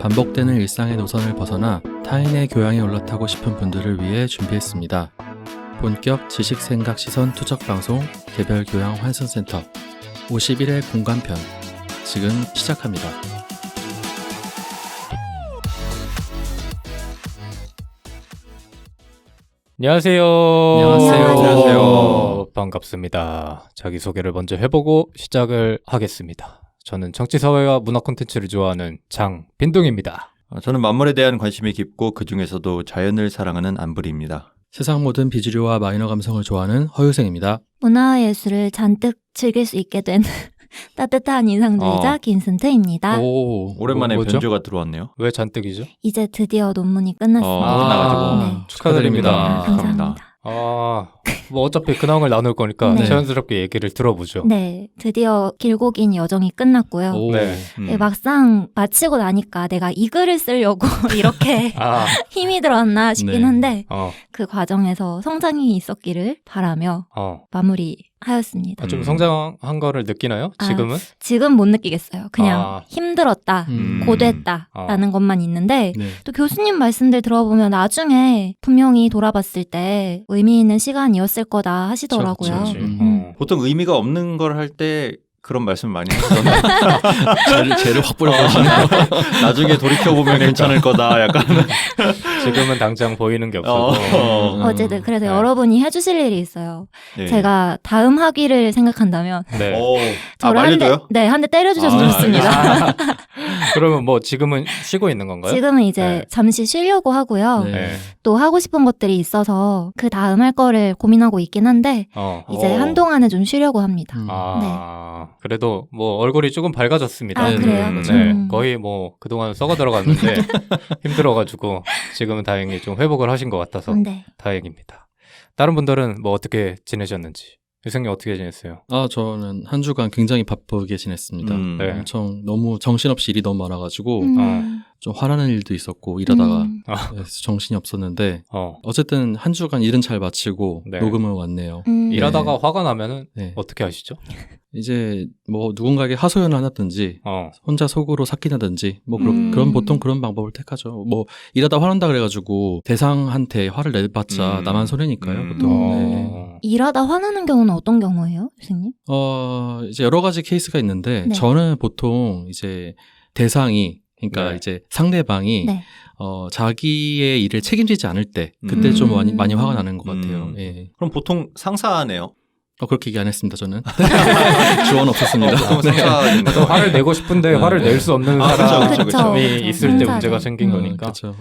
반복되는 일상의 노선을 벗어나 타인의 교양에 올라타고 싶은 분들을 위해 준비했습니다. 본격 지식생각 시선 투척 방송 개별 교양 환승센터 51회 공간편 지금 시작합니다. 안녕하세요. 안녕하세요. 반갑습니다. 자기소개를 먼저 해보고 시작을 하겠습니다. 저는 정치사회와 문화 콘텐츠를 좋아하는 장빈둥입니다. 저는 만물에 대한 관심이 깊고 그 중에서도 자연을 사랑하는 안브리입니다. 세상 모든 비주류와 마이너 감성을 좋아하는 허유생입니다. 문화예술을 잔뜩 즐길 수 있게 된 따뜻한 인상주의자 김순태입니다. 오, 오랜만에 뭐죠? 변주가 들어왔네요. 왜 잔뜩이죠? 이제 드디어 논문이 끝났습니다. 끝나가지고. 네. 축하드립니다. 감사합니다. 뭐 어차피 근황을 나눌 거니까 네. 자연스럽게 얘기를 들어보죠. 네, 드디어 길고 긴 여정이 끝났고요. 오. 네. 네, 막상 마치고 나니까 내가 이 글을 쓰려고 이렇게 힘이 들었나 싶긴 네. 한데 어, 그 과정에서 성장이 있었기를 바라며 마무리하였습니다. 좀 성장한 거를 느끼나요? 지금은? 지금 못 느끼겠어요. 그냥 힘들었다, 음. 고됐다라는 것만 있는데 네. 또 교수님 말씀들 들어보면 나중에 분명히 돌아봤을 때 의미 있는 시간이었을 거다 하시더라고요. 그렇죠, 그렇죠. 보통 의미가 없는 걸 할 때 그런 말씀 많이 하시잖아요. 죄를 확 뿌려버리시네요. 나중에 돌이켜보면 괜찮을 거다. 약간. 지금은 당장 보이는 게 없어서. 어쨌든 그래서 네. 여러분이 해주실 일이 있어요. 네. 제가 다음 학기를 생각한다면 네. 저를 말려줘요? 한 대 때려주셔서 좋습니다. 그러면 뭐 지금은 쉬고 있는 건가요? 지금은 이제 네. 잠시 쉬려고 하고요. 네. 네. 또 하고 싶은 것들이 있어서 그 다음 할 거를 고민하고 있긴 한데 이제 한동안은 좀 쉬려고 합니다. 그래도 뭐 얼굴이 조금 밝아졌습니다. 아, 네, 그래요? 네, 네, 거의 뭐 그동안 썩어 들어갔는데 힘들어가지고 지금은 다행히 좀 회복을 하신 것 같아서 네. 다행입니다. 다른 분들은 뭐 어떻게 지내셨는지. 유생님 어떻게 지냈어요? 저는 한 주간 굉장히 바쁘게 지냈습니다. 네. 엄청 너무 정신없이 일이 너무 많아가지고 좀 화나는 일도 있었고 일하다가 그래서 정신이 없었는데 어쨌든 한 주간 일은 잘 마치고 네. 녹음을 왔네요. 일하다가 화가 나면은 네. 어떻게 하시죠? 이제 뭐 누군가에게 하소연을 하든지 혼자 속으로 삭힌다든지 뭐 그런 보통 그런 방법을 택하죠. 뭐 일하다 화난다 그래가지고 대상한테 화를 내봤자 나만 손해니까요. 보통. 네. 일하다 화나는 경우는 어떤 경우예요, 선생님? 이제 여러 가지 케이스가 있는데 네. 저는 보통 이제 대상이 그러니까 네. 이제 상대방이 네. 자기의 일을 책임지지 않을 때 그때 좀 많이 화가 나는 것 같아요. 예. 그럼 보통 상사네요. 그렇게 얘기 안 했습니다, 저는. 조언 없었습니다. 보통 상사인 또 화를 내고 싶은데 화를 낼 수 없는 그쵸, 그쵸. 사람이 있을 때 상사죠. 문제가 생긴 거니까. 그렇죠.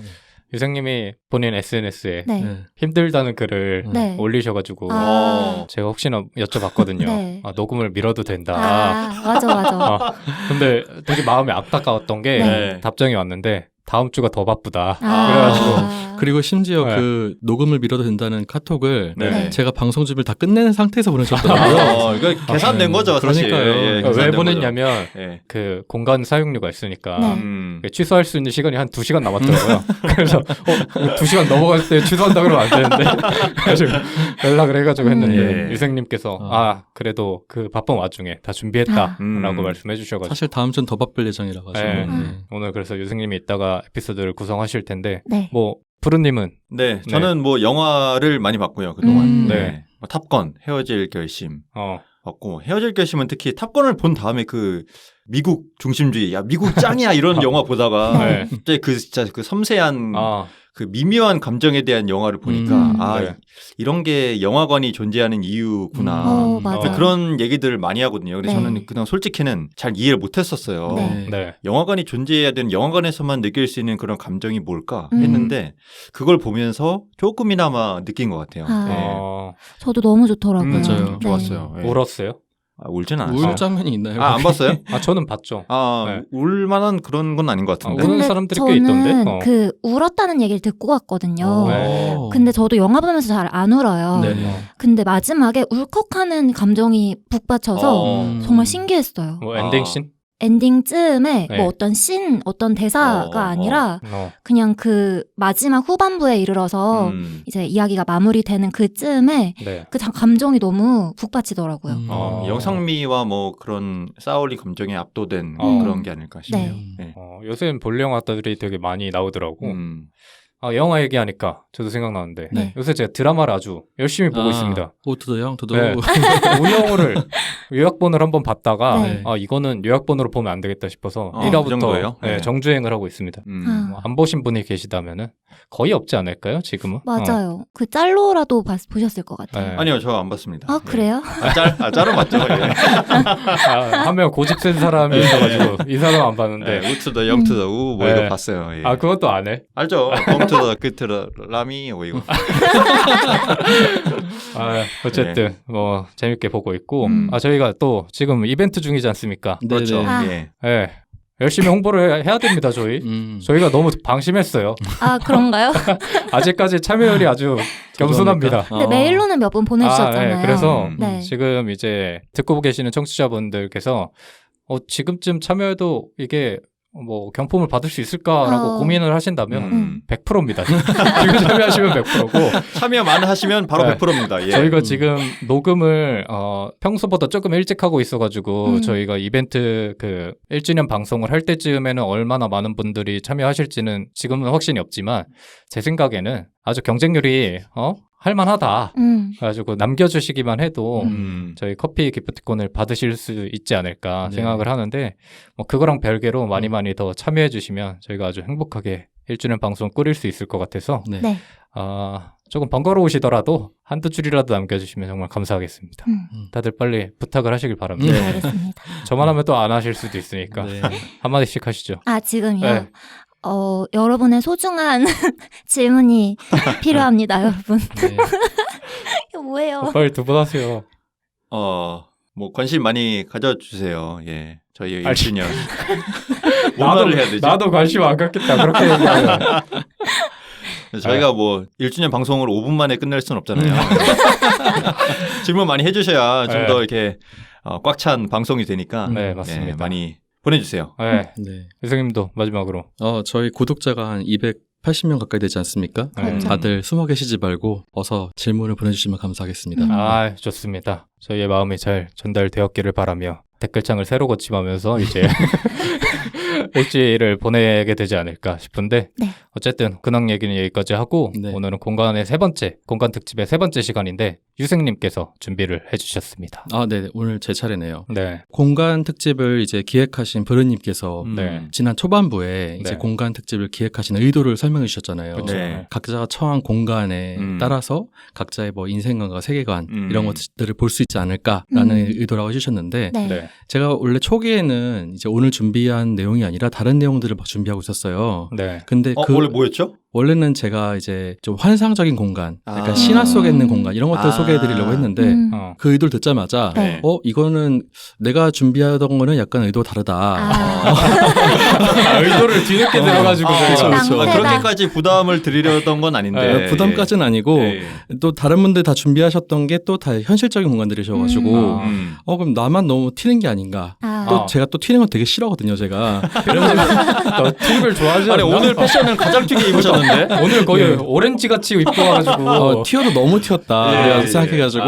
유생님이 본인 SNS에 네. 네. 힘들다는 글을 네. 올리셔가지고 아. 제가 혹시나 여쭤봤거든요. 네. 녹음을 밀어도 된다. 맞아. 근데 되게 마음이 안타까웠던 게 네. 답장이 왔는데 다음 주가 더 바쁘다. 그래가지고 그리고 심지어 네. 그 녹음을 밀어도 된다는 카톡을 네. 제가 방송 준비를 다 끝낸 상태에서 보내셨더라고요. 이거 계산된 거죠, 사실. 그러니까요. 예, 왜 계산된 보냈냐면 거죠. 예. 그 공간 사용료가 있으니까 네. 취소할 수 있는 시간이 한 2시간 남았더라고요. 그래서 2시간 넘어갈 때 취소한다 그러면 안 되는데 그래가지고 연락을 해가지고 했는데 예. 유생님께서 그래도 그 바쁜 와중에 다 준비했다 라고 말씀해 주셔가지고 사실 다음 주는 더 바쁠 예정이라 가지고. 네. 네. 오늘 그래서 유생님이 이따가 에피소드를 구성하실 텐데 네. 뭐 푸르님은 네, 저는 뭐 영화를 많이 봤고요, 그동안. 네. 뭐 탑건, 헤어질 결심. 어. 봤고, 헤어질 결심은 특히 탑건을 본 다음에 그 미국 중심주의, 야, 미국 짱이야, 이런 영화 보다가 네. 진짜 그 섬세한 아, 그 미묘한 감정에 대한 영화를 보니까 네. 이런 게 영화관이 존재하는 이유구나. 맞아. 그런 얘기들을 많이 하거든요. 근데 네. 저는 그냥 솔직히는 잘 이해를 못했었어요. 네. 네. 영화관이 존재해야 되는 영화관에서만 느낄 수 있는 그런 감정이 뭘까 했는데 그걸 보면서 조금이나마 느낀 것 같아요. 아. 네. 저도 너무 좋더라고요. 맞아요. 좋았어요. 네. 울었어요? 울진 않았어요. 울 장면이 있나요? 안 봤어요? 저는 봤죠. 울 만한 그런 건 아닌 것 같은데. 우는 근데 사람들이 꽤 저는 있던데? 그 울었다는 얘기를 듣고 갔거든요. 네. 근데 저도 영화 보면서 잘 안 울어요. 네. 근데 마지막에 울컥하는 감정이 북받쳐서 정말 신기했어요. 뭐 엔딩씬? 엔딩쯤에 네. 뭐 어떤 어떤 대사가 아니라 그냥 그 마지막 후반부에 이르러서 이제 이야기가 마무리되는 그쯤에 네. 그 감정이 너무 북받치더라고요. 영상미와 뭐 그런 싸울리 감정에 압도된 그런 게 아닐까 싶네요. 네. 요새는 볼 영화들이 되게 많이 나오더라고. 영화 얘기하니까 저도 생각나는데 네. 요새 제가 드라마를 아주 열심히 보고 있습니다. 오투도 형, 두도. 네. 우영우를 요약본을 한번 봤다가 네. 이거는 요약본으로 보면 안 되겠다 싶어서 그 1화부터 정도예요? 네. 정주행을 하고 있습니다. 아. 안 보신 분이 계시다면은 거의 없지 않을까요? 지금은? 맞아요. 그 짤로라도 보셨을 것 같아요. 네. 아니요, 저 안 봤습니다. 아, 그래요? 짤은 맞죠? 예. 한 명 고집 센 사람이 있어가지고 이 사람 안 봤는데 네, 우투더 영투더 우 뭐 네. 이거 봤어요. 예. 그것도 안 해? 알죠? 범투더 끝투더 라미 뭐 이거. 어쨌든 뭐 재밌게 보고 있고 저희가 또 지금 이벤트 중이지 않습니까? 네, 그렇죠. 네. 아. 예. 네. 열심히 홍보를 해야 됩니다, 저희. 저희가 너무 방심했어요. 아, 그런가요? 아직까지 참여율이 아주 겸손합니다. 근데 메일로는 몇 분 보내주셨잖아요. 네. 그래서 네. 지금 이제 듣고 계시는 청취자분들께서 지금쯤 참여해도 이게 뭐 경품을 받을 수 있을까라고 고민을 하신다면 100%입니다. 지금 참여하시면 100%고 참여만 하시면 바로 네. 100%입니다. 예. 저희가 지금 녹음을 평소보다 조금 일찍 하고 있어가지고 저희가 이벤트 그 1주년 방송을 할 때쯤에는 얼마나 많은 분들이 참여하실지는 지금은 확신이 없지만 제 생각에는 아주 경쟁률이 할만하다. 그래가지고 남겨주시기만 해도 저희 커피 기프티콘을 받으실 수 있지 않을까 생각을 하는데 뭐 그거랑 별개로 많이 더 참여해주시면 저희가 아주 행복하게 1주년 방송 꾸릴 수 있을 것 같아서 네. 네. 조금 번거로우시더라도 한두 줄이라도 남겨주시면 정말 감사하겠습니다. 다들 빨리 부탁을 하시길 바랍니다. 네, 알겠습니다. 저만 하면 또 안 하실 수도 있으니까 네. 한마디씩 하시죠. 아, 지금요? 네. 여러분의 소중한 질문이 필요합니다, 여러분. 네. 이거 뭐예요? 빨리 두 분 하세요. 뭐 관심 많이 가져주세요. 예. 저희 아니, 1주년. 뭔가를 해야 되지? 나도 관심 안 갖겠다. 그렇게 얘기하면. 저희가 뭐 1주년 방송을 5분 만에 끝낼 수는 없잖아요. 질문 많이 해주셔야 좀 더 이렇게 꽉 찬 방송이 되니까 네, 맞습니다. 많이 보내주세요. 네. 네. 유승님도 마지막으로. 저희 구독자가 한 280명 가까이 되지 않습니까? 네. 다들 숨어 계시지 말고 어서 질문을 보내주시면 감사하겠습니다. 좋습니다. 저희의 마음이 잘 전달되었기를 바라며 댓글창을 새로 고침하면서 이제 일지를 보내게 되지 않을까 싶은데 네. 어쨌든 근황 얘기는 여기까지 하고 네. 오늘은 공간 특집의 세 번째 시간인데 유생님께서 준비를 해주셨습니다. 네. 오늘 제 차례네요. 네. 공간 특집을 이제 기획하신 브르님께서 네. 지난 초반부에 이제 네. 공간 특집을 기획하신 의도를 설명해 주셨잖아요. 그렇죠. 네. 각자가 처한 공간에 따라서 각자의 뭐 인생관과 세계관 이런 것들을 볼 수 있지 않을까라는 의도라고 해주셨는데 네. 네. 제가 원래 초기에는 이제 오늘 준비한 내용이 아니라 다른 내용들을 막 준비하고 있었어요. 네. 근데 원래 뭐였죠? 원래는 제가 이제 좀 환상적인 공간, 약간 아. 신화 속에 있는 공간 이런 것들을 소개해드리려고 했는데 그 의도를 듣자마자 네. 이거는 내가 준비하던 거는 약간 의도가 다르다. 의도를 뒤늦게 들어가지고 저희가 그렇죠. 그렇게까지 부담을 드리려던 건 아닌데. 부담까지는 아니고 또 다른 분들 다 준비하셨던 게 또 다 현실적인 공간들이셔가지고 그럼 나만 너무 튀는 게 아닌가. 또 제가 또 튀는 건 되게 싫어하거든요, 제가. 너 튀는 좋아하지 아니 않나? 오늘 패션은 가장 튀게 입으셨는데. 오늘 거의 오렌지 같이 입고 와가지고 튀어도 너무 튀었다 생각해가지고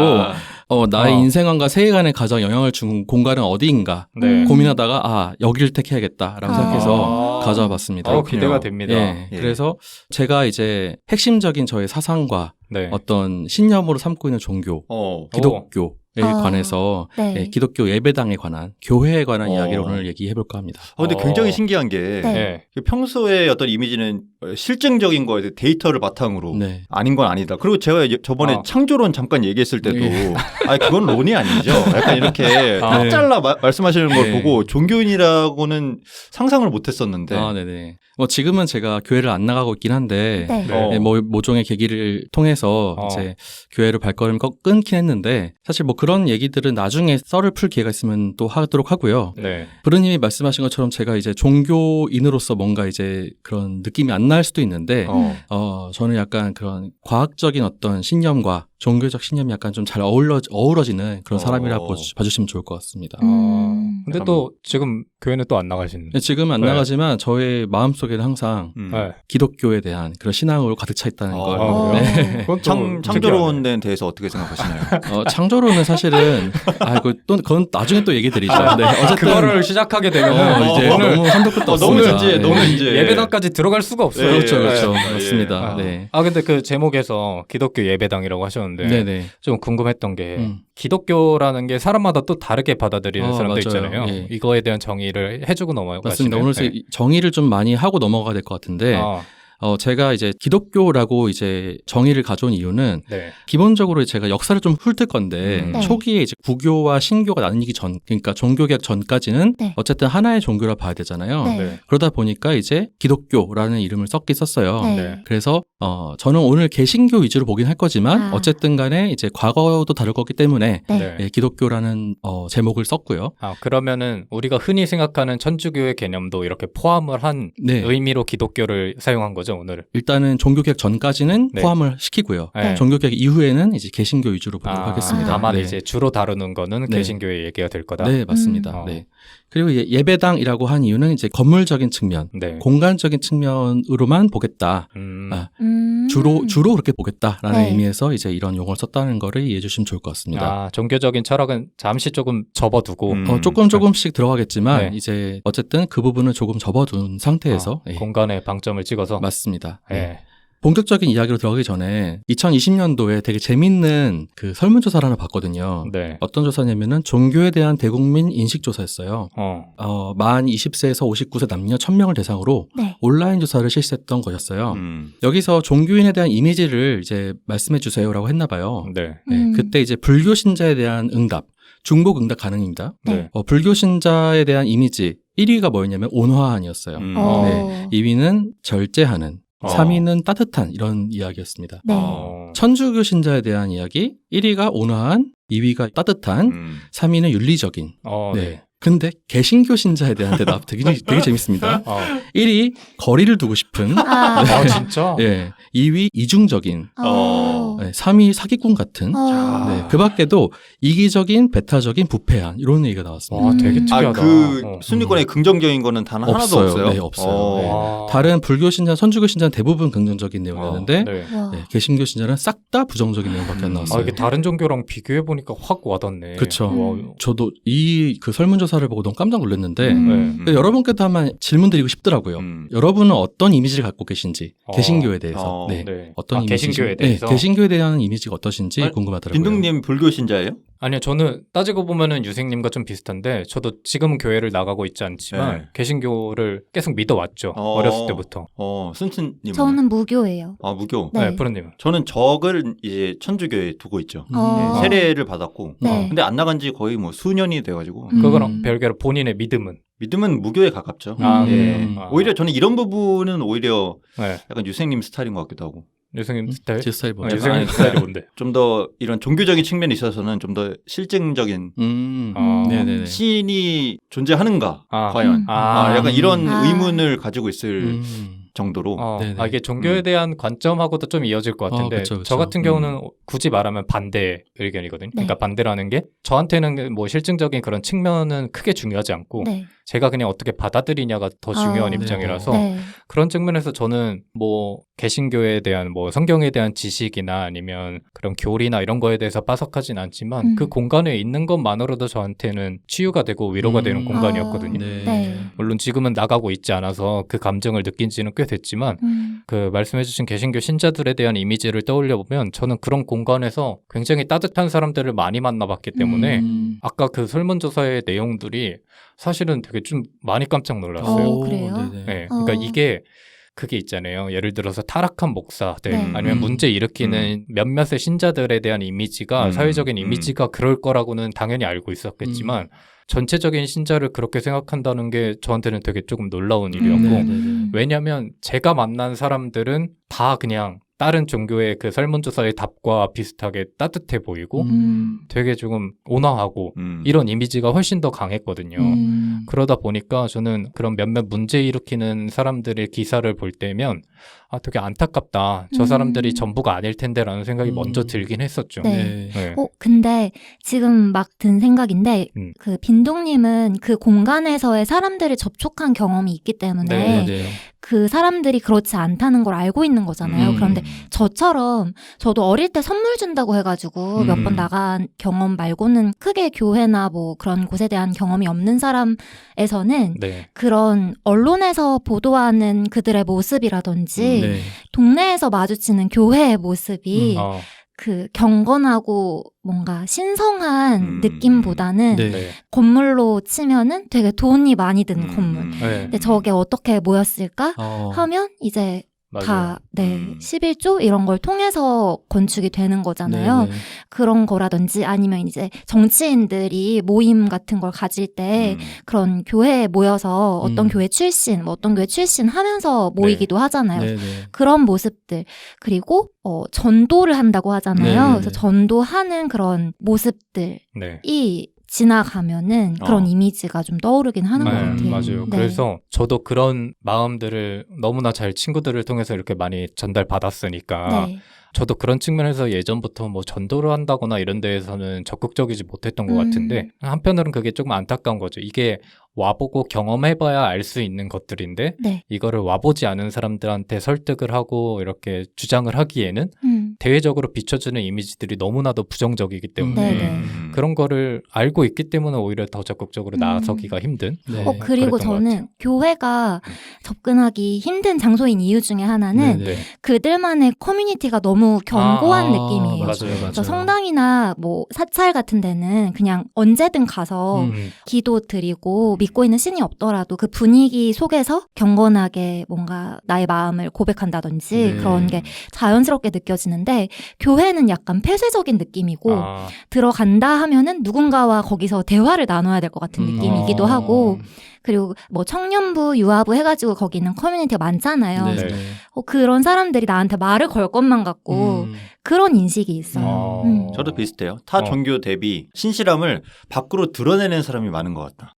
나의 인생관과 세계관에 가장 영향을 준 공간은 어디인가 네. 고민하다가 여기를 택해야겠다라고 생각해서 가져와 봤습니다. 기대가 됩니다. 예. 예. 그래서 제가 이제 핵심적인 저의 사상과 네. 어떤 신념으로 삼고 있는 종교, 기독교에 관해서 네. 기독교 예배당에 관한 교회에 관한 어. 이야기를 오늘 얘기해볼까 합니다. 근데 굉장히 신기한 게 네. 네. 평소에 어떤 이미지는 실증적인 거에 데이터를 바탕으로 네. 아닌 건 아니다. 그리고 제가 저번에 창조론 잠깐 얘기했을 때도 예. 그건 론이 아니죠. 약간 이렇게 딱 잘라 말씀하시는 걸 네. 보고 종교인이라고는 상상을 못했었는데. 네네. 지금은 제가 교회를 안 나가고 있긴 한데 네. 네. 모종의 계기를 통해서 이제 교회를 발걸음을 끊긴 했는데 사실 그런 얘기들은 나중에 썰을 풀 기회가 있으면 또 하도록 하고요. 네. 브르님이 말씀하신 것처럼 제가 이제 종교인으로서 뭔가 이제 그런 느낌이 안 날 수도 있는데 저는 약간 그런 과학적인 어떤 신념과 종교적 신념이 약간 좀 잘 어우러지는 그런 사람이라고 봐주시면 좋을 것 같습니다. 근데 또 지금 교회는 또 안 나가시는. 지금은 안 네. 나가지만 저의 마음속에는 항상 네. 기독교에 대한 그런 신앙으로 가득 차 있다는 걸. 어. 네. 그건 또 창조론에 대해서 어떻게 생각하시나요? 창조론은 사실은 그건 나중에 또 얘기 드리죠. 네. 어쨌든 그거를 시작하게 되면 이제 너무 한도 끝도 너무 없습니다. 진지해, 네. 너무 진지해. 예배당까지 들어갈 수가 없어요. 그렇죠, 그렇죠. 네. 맞습니다. 아. 네. 근데 그 제목에서 기독교 예배당이라고 하셨는데 네네. 좀 궁금했던 게 기독교라는 게 사람마다 또 다르게 받아들이는 사람도 맞아요. 있잖아요. 예. 이거에 대한 정의를 해주고 넘어가시네요. 맞습니다. 오늘 네. 정의를 좀 많이 하고 넘어가야 될 것 같은데 제가 이제 기독교라고 이제 정의를 가져온 이유는 네. 기본적으로 제가 역사를 좀 훑을 건데 네. 초기에 이제 부교와 신교가 나뉘기 전, 그러니까 종교개혁 전까지는 네. 어쨌든 하나의 종교라 봐야 되잖아요. 네. 네. 그러다 보니까 이제 기독교라는 이름을 썼긴 썼어요. 네. 네. 그래서 저는 오늘 개신교 위주로 보긴 할 거지만 어쨌든 간에 이제 과거도 다를 거기 때문에 네. 예, 기독교라는 제목을 썼고요. 그러면은 우리가 흔히 생각하는 천주교의 개념도 이렇게 포함을 한 네. 의미로 기독교를 사용한 거죠, 오늘은. 일단은 종교개혁 전까지는 네. 포함을 시키고요. 네. 종교개혁 이후에는 이제 개신교 위주로 보도록 하겠습니다. 다만 네. 이제 주로 다루는 거는 네. 개신교의 얘기가 될 거다. 네, 맞습니다. 음. 네. 그리고 예배당이라고 한 이유는 이제 건물적인 측면, 네. 공간적인 측면으로만 보겠다. 주로 그렇게 보겠다라는 네. 의미에서 이제 이런 용어를 썼다는 거를 이해해 주시면 좋을 것 같습니다. 종교적인 철학은 잠시 조금 접어두고 조금씩 들어가겠지만 네. 이제 어쨌든 그 부분은 조금 접어둔 상태에서 예. 공간에 방점을 찍어서 맞습니다. 네. 네. 본격적인 이야기로 들어가기 전에 2020년도에 되게 재밌는 그 설문조사를 하나 봤거든요. 네. 어떤 조사냐면은 종교에 대한 대국민 인식조사였어요. 만 20세에서 59세 남녀 1000명을 대상으로 네. 온라인 조사를 실시했던 거였어요. 여기서 종교인에 대한 이미지를 이제 말씀해 주세요라고 했나 봐요. 네. 네, 그때 이제 불교 신자에 대한 응답, 중복 응답 가능입니다. 네. 불교 신자에 대한 이미지 1위가 뭐였냐면 온화한이었어요. 네. 2위는 절제하는, 3위는 따뜻한 이런 이야기였습니다. 네. 천주교 신자에 대한 이야기 1위가 온화한, 2위가 따뜻한, 3위는 윤리적인. 네. 근데 개신교 신자에 대한 대답 되게 재밌습니다. 1위 거리를 두고 싶은. 진짜? 네. 2위 이중적인. 네. 3위 사기꾼 같은. 네. 그 밖에도 이기적인, 배타적인, 부패한 이런 얘기가 나왔습니다. 되게 특이하다. 그 순위권에 긍정적인 거는 단 하나도 없어요. 네, 없어요. 네. 다른 불교 신자, 천주교 신자는 대부분 긍정적인 내용이었는데 네. 네, 개신교 신자는 싹 다 부정적인 내용밖에 안 나왔어요. 이게 다른 종교랑 비교해 보니까 확 와닿네. 그렇죠. 저도 그 설문조사를 보고 너무 깜짝 놀랐는데 네. 여러분께도 한번 질문 드리고 싶더라고요. 여러분은 어떤 이미지를 갖고 계신지 개신교에 대해서 네. 어떤 개신교에 대해서 개신교에 대한 이미지가 어떠신지 궁금하더라고요. 빈둥님 불교 신자예요? 아니요, 저는 따지고 보면은 유생님과 좀 비슷한데 저도 지금은 교회를 나가고 있지 않지만 네. 개신교를 계속 믿어왔죠. 어렸을 때부터. 순춘님은? 저는 무교예요. 무교. 네. 네, 푸른님은. 저는 적을 이제 천주교에 두고 있죠. 어. 세례를 받았고, 네. 근데 안 나간 지 거의 뭐 수년이 돼가지고 그거랑 별개로 본인의 믿음은. 믿음은 무교에 가깝죠. 네. 오히려 저는 이런 부분은 오히려 네. 약간 유생님 스타일인 것 같기도 하고. 유생님 스타일? 제 스타일 뭐죠? 유생님 스타일이 뭔데? 좀 더 이런 종교적인 측면에 있어서는 좀 더 실증적인 네네네. 신이 존재하는가 과연 약간 이런 의문을 가지고 있을 정도로. 이게 종교에 대한 관점하고도 좀 이어질 것 같은데 그쵸. 저 같은 경우는 굳이 말하면 반대 의견이거든요. 그러니까 반대라는 게 저한테는 뭐 실증적인 그런 측면은 크게 중요하지 않고 네. 제가 그냥 어떻게 받아들이냐가 더 중요한 입장이라서 네. 그런 측면에서 저는 뭐 개신교에 대한 뭐 성경에 대한 지식이나 아니면 그런 교리나 이런 거에 대해서 빠삭하진 않지만 그 공간에 있는 것만으로도 저한테는 치유가 되고 위로가 되는 공간이었거든요. 네. 물론 지금은 나가고 있지 않아서 그 감정을 느낀 지는 꽤 됐지만 그 말씀해주신 개신교 신자들에 대한 이미지를 떠올려 보면 저는 그런 공간에서 굉장히 따뜻한 사람들을 많이 만나봤기 때문에 아까 그 설문조사의 내용들이 사실은 되게 좀 많이 깜짝 놀랐어요. 그래요? 네, 그러니까 이게 그게 있잖아요. 예를 들어서 타락한 목사들 네. 아니면 문제 일으키는 몇몇의 신자들에 대한 이미지가 사회적인 이미지가 그럴 거라고는 당연히 알고 있었겠지만 전체적인 신자를 그렇게 생각한다는 게 저한테는 되게 조금 놀라운 일이었고 왜냐하면 제가 만난 사람들은 다 그냥 다른 종교의 그 설문조사의 답과 비슷하게 따뜻해 보이고 되게 조금 온화하고 이런 이미지가 훨씬 더 강했거든요. 그러다 보니까 저는 그런 몇몇 문제 일으키는 사람들의 기사를 볼 때면 되게 안타깝다. 저 사람들이 전부가 아닐 텐데라는 생각이 먼저 들긴 했었죠. 네. 네. 근데 지금 막 든 생각인데 그 빈둥님은 그 공간에서의 사람들을 접촉한 경험이 있기 때문에 그 사람들이 그렇지 않다는 걸 알고 있는 거잖아요. 그런데 저처럼 저도 어릴 때 선물 준다고 해가지고 몇 번 나간 경험 말고는 크게 교회나 뭐 그런 곳에 대한 경험이 없는 사람에서는 그런 언론에서 보도하는 그들의 모습이라든지 동네에서 마주치는 교회의 모습이 그 경건하고 뭔가 신성한 느낌보다는 건물로 치면은 되게 돈이 많이 드는 건물. 근데 저게 어떻게 모였을까 하면 이제 다 11조 이런 걸 통해서 건축이 되는 거잖아요. 그런 거라든지 아니면 이제 정치인들이 모임 같은 걸 가질 때 그런 교회에 모여서 어떤 교회 출신, 뭐 어떤 교회 출신 하면서 모이기도 하잖아요. 그런 모습들. 그리고 전도를 한다고 하잖아요. 그래서 전도하는 그런 모습들이 지나가면은 그런 이미지가 좀 떠오르긴 하는 것 같아요. 맞아요. 그래서 저도 그런 마음들을 너무나 잘 친구들을 통해서 이렇게 많이 전달받았으니까 저도 그런 측면에서 예전부터 뭐 전도를 한다거나 이런 데에서는 적극적이지 못했던 것 같은데 한편으로는 그게 조금 안타까운 거죠. 이게 와보고 경험해봐야 알 수 있는 것들인데 이거를 와보지 않은 사람들한테 설득을 하고 이렇게 주장을 하기에는 대외적으로 비춰주는 이미지들이 너무나도 부정적이기 때문에 그런 거를 알고 있기 때문에 오히려 더 적극적으로 나서기가 힘든. 그리고 저는 교회가 접근하기 힘든 장소인 이유 중에 하나는 그들만의 커뮤니티가 너무 견고한 느낌이에요. 그래서 성당이나 뭐 사찰 같은 데는 그냥 언제든 가서 기도 드리고 믿고 있는 신이 없더라도 그 분위기 속에서 경건하게 뭔가 나의 마음을 고백한다든지 그런 게 자연스럽게 느껴지는데 교회는 약간 폐쇄적인 느낌이고 들어간다 하면은 누군가와 거기서 대화를 나눠야 될 것 같은 느낌이기도 하고 그리고 뭐 청년부, 유아부 해가지고 거기는 커뮤니티가 많잖아요. 그런 사람들이 나한테 말을 걸 것만 같고 그런 인식이 있어요. 저도 비슷해요. 타 종교 대비 신실함을 밖으로 드러내는 사람이 많은 것 같다.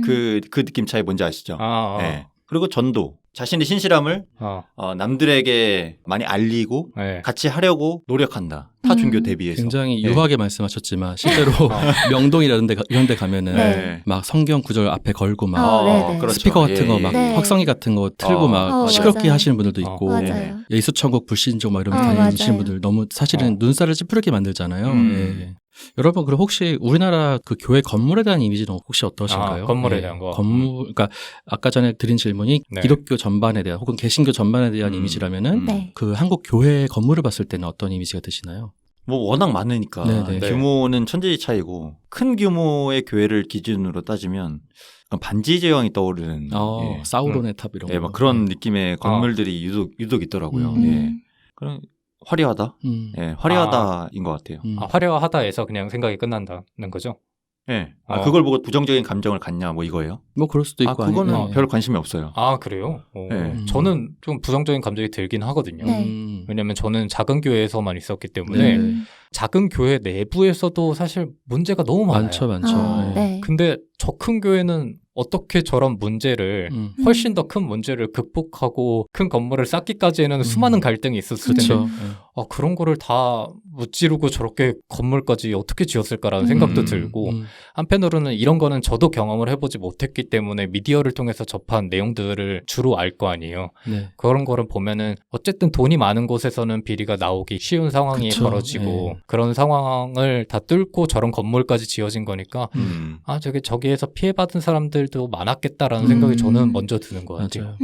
그 느낌 차이 뭔지 아시죠? 그리고 전도. 자신의 신실함을 남들에게 많이 알리고 같이 하려고 노력한다. 타 종교 대비해서. 굉장히 유하게 말씀하셨지만 실제로 명동 이런 데 가면은 막 성경 구절 앞에 걸고 막 그렇죠. 스피커 같은 거 막 확성기 같은 거 틀고 막 시끄럽게 맞아요. 하시는 분들도 있고 예수천국 불신족 막 이런 거 다니시는 분들 너무 사실은 눈살을 찌푸르게 만들잖아요. 여러분 그럼 혹시 우리나라 그 교회 건물에 대한 이미지는 혹시 어떠신가요? 건물에 대한 거. 그러니까 아까 전에 드린 질문이 기독교 전반에 대한 혹은 개신교 전반에 대한 이미지라면은 그 한국 교회 건물을 봤을 때는 어떤 이미지가 드시나요? 뭐 워낙 많으니까 규모는 천지 차이고 큰 규모의 교회를 기준으로 따지면 반지의 제왕이 떠오르는 사우론의 탑 이런 거. 막 그런 느낌의 건물들이 유독 있더라고요. 그런 화려하다. 화려하다인 것 같아요. 화려하다에서 그냥 생각이 끝난다는 거죠? 그걸 보고 부정적인 감정을 갖냐 뭐 이거예요? 뭐 그럴 수도 있고 그거는 별 관심이 없어요. 그래요? 저는 좀 부정적인 감정이 들긴 하거든요. 왜냐면 저는 작은 교회에서만 있었기 때문에 작은 교회 내부에서도 사실 문제가 너무 많아요. 많죠. 근데 저 큰 교회는 어떻게 저런 문제를 훨씬 더 큰 문제를 극복하고 큰 건물을 쌓기까지에는 수많은 갈등이 있었을 텐데 그런 거를 다 무찌르고 저렇게 건물까지 어떻게 지었을까라는 생각도 들고 한편으로는 이런 거는 저도 경험을 해보지 못했기 때문에 미디어를 통해서 접한 내용들을 주로 알 거 아니에요. 그런 거를 보면은 어쨌든 돈이 많은 곳에서는 비리가 나오기 쉬운 상황이 벌어지고 그런 상황을 다 뚫고 저런 건물까지 지어진 거니까 저기에서 피해받은 사람들도 많았겠다라는 생각이 저는 먼저 드는 것 같아요.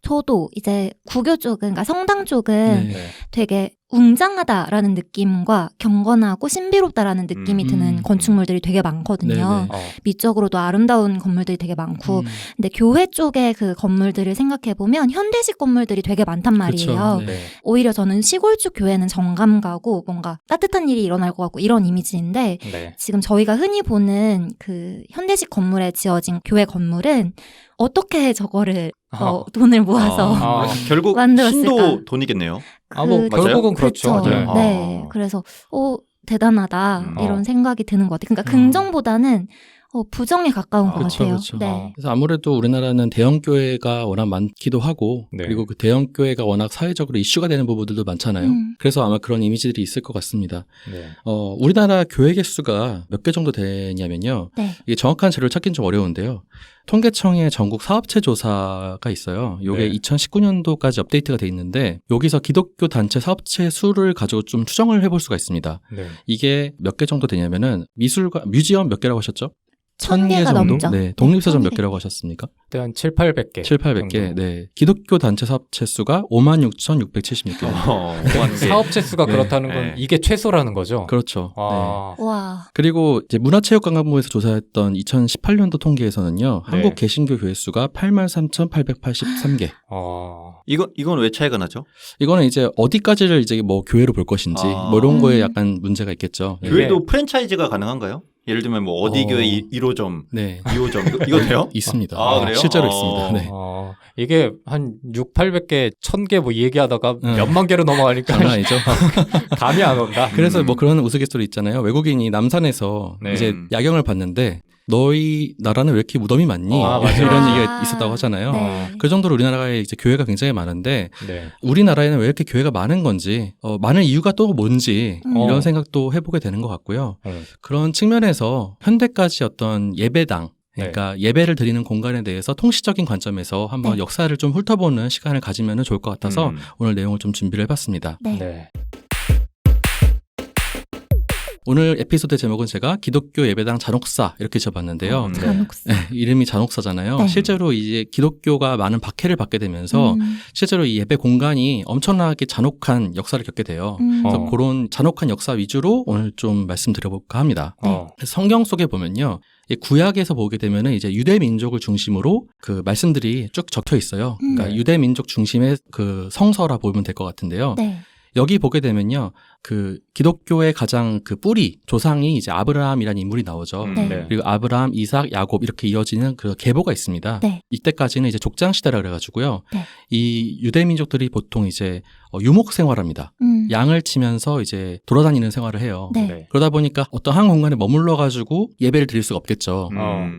저도 이제 구교 쪽은, 그러니까 성당 쪽은 되게 웅장하다라는 느낌과 경건하고 신비롭다라는 느낌이 드는 건축물들이 되게 많거든요. 미적으로도 아름다운 건물들이 되게 많고 근데 교회 쪽의 그 건물들을 생각해보면 현대식 건물들이 되게 많단 말이에요. 오히려 저는 시골 쪽 교회는 정감 가고 뭔가 따뜻한 일이 일어날 것 같고 이런 이미지인데 지금 저희가 흔히 보는 그 현대식 건물에 지어진 교회 건물은 어떻게 저거를 돈을 모아서 결국 만들었을까? 신도 돈이겠네요. 뭐 결국은 그렇죠. 네. 그래서 대단하다 이런 생각이 드는 것 같아요. 그러니까 긍정보다는 부정에 가까운 것 같아요. 그렇죠. 네. 그래서 아무래도 우리나라는 대형 교회가 워낙 많기도 하고 네. 그리고 그 대형 교회가 워낙 사회적으로 이슈가 되는 부분들도 많잖아요. 그래서 아마 그런 이미지들이 있을 것 같습니다. 네. 우리나라 교회 개수가 몇 개 정도 되냐면요. 네. 이게 정확한 자료를 찾기는 좀 어려운데요. 통계청의 전국 사업체 조사가 있어요. 이게 네. 2019년도까지 업데이트가 돼 있는데 여기서 기독교 단체 사업체 수를 가지고 좀 추정을 해볼 수가 있습니다. 네. 이게 몇 개 정도 되냐면은 뮤지엄 몇 개라고 하셨죠? 1000개가 넘죠. 네. 독립서점 몇 개라고 하셨습니까? 한 7,800개. 7,800개. 네. 기독교 단체 사업체 수가 56,676개. 사업체 수가 그렇다는 건 이게 최소라는 거죠? 그렇죠. 네. 와. 그리고 이제 문화체육관광부에서 조사했던 2018년도 통계에서는요. 한국 개신교 교회 수가 83,883개. 이건 왜 차이가 나죠? 이거는 이제 어디까지를 이제 뭐 교회로 볼 것인지 뭐 이런 거에 약간 문제가 있겠죠. 교회도 프랜차이즈가 가능한가요? 예를 들면 뭐 어디 교회 1호점, 네. 2호점 이거 돼요? 있습니다. 그래요? 실제로 있습니다. 네. 이게 한 800개, 1000개 뭐 얘기하다가 몇만 개로 넘어가니까 장난 아니죠. 감이 안 온다. 그래서 뭐 그런 우스갯소리 있잖아요. 외국인이 남산에서 이제 야경을 봤는데 너희 나라는 왜 이렇게 무덤이 많니? 이런 얘기가 있었다고 하잖아요. 네. 그 정도로 우리나라에 이제 교회가 굉장히 많은데 네. 우리나라에는 왜 이렇게 교회가 많은 건지 많은 이유가 또 뭔지 이런 생각도 해보게 되는 것 같고요. 그런 측면에서 현대까지 어떤 예배당 그러니까 예배를 드리는 공간에 대해서 통시적인 관점에서 한번 역사를 좀 훑어보는 시간을 가지면 좋을 것 같아서 오늘 내용을 좀 준비를 해봤습니다. 네. 오늘 에피소드 제목은 제가 기독교 예배당 잔혹사 이렇게 지어봤는데요. 잔혹사. 네, 이름이 잔혹사잖아요. 네. 실제로 이제 기독교가 많은 박해를 받게 되면서 실제로 이 예배 공간이 엄청나게 잔혹한 역사를 겪게 돼요. 그래서 그런 잔혹한 역사 위주로 오늘 좀 말씀드려볼까 합니다. 성경 속에 보면요. 이 구약에서 보게 되면은 이제 유대 민족을 중심으로 그 말씀들이 쭉 적혀 있어요. 그러니까 유대 민족 중심의 그 성서라 보면 될 것 같은데요. 네. 여기 보게 되면요. 그 기독교의 가장 그 뿌리, 조상이 이제 아브라함이라는 인물이 나오죠. 네. 그리고 아브라함, 이삭, 야곱 이렇게 이어지는 그 계보가 있습니다. 네. 이때까지는 이제 족장 시대라 그래가지고요. 네. 이 유대 민족들이 보통 이제 유목 생활합니다. 양을 치면서 이제 돌아다니는 생활을 해요. 네. 그러다 보니까 어떤 한 공간에 머물러 가지고 예배를 드릴 수가 없겠죠.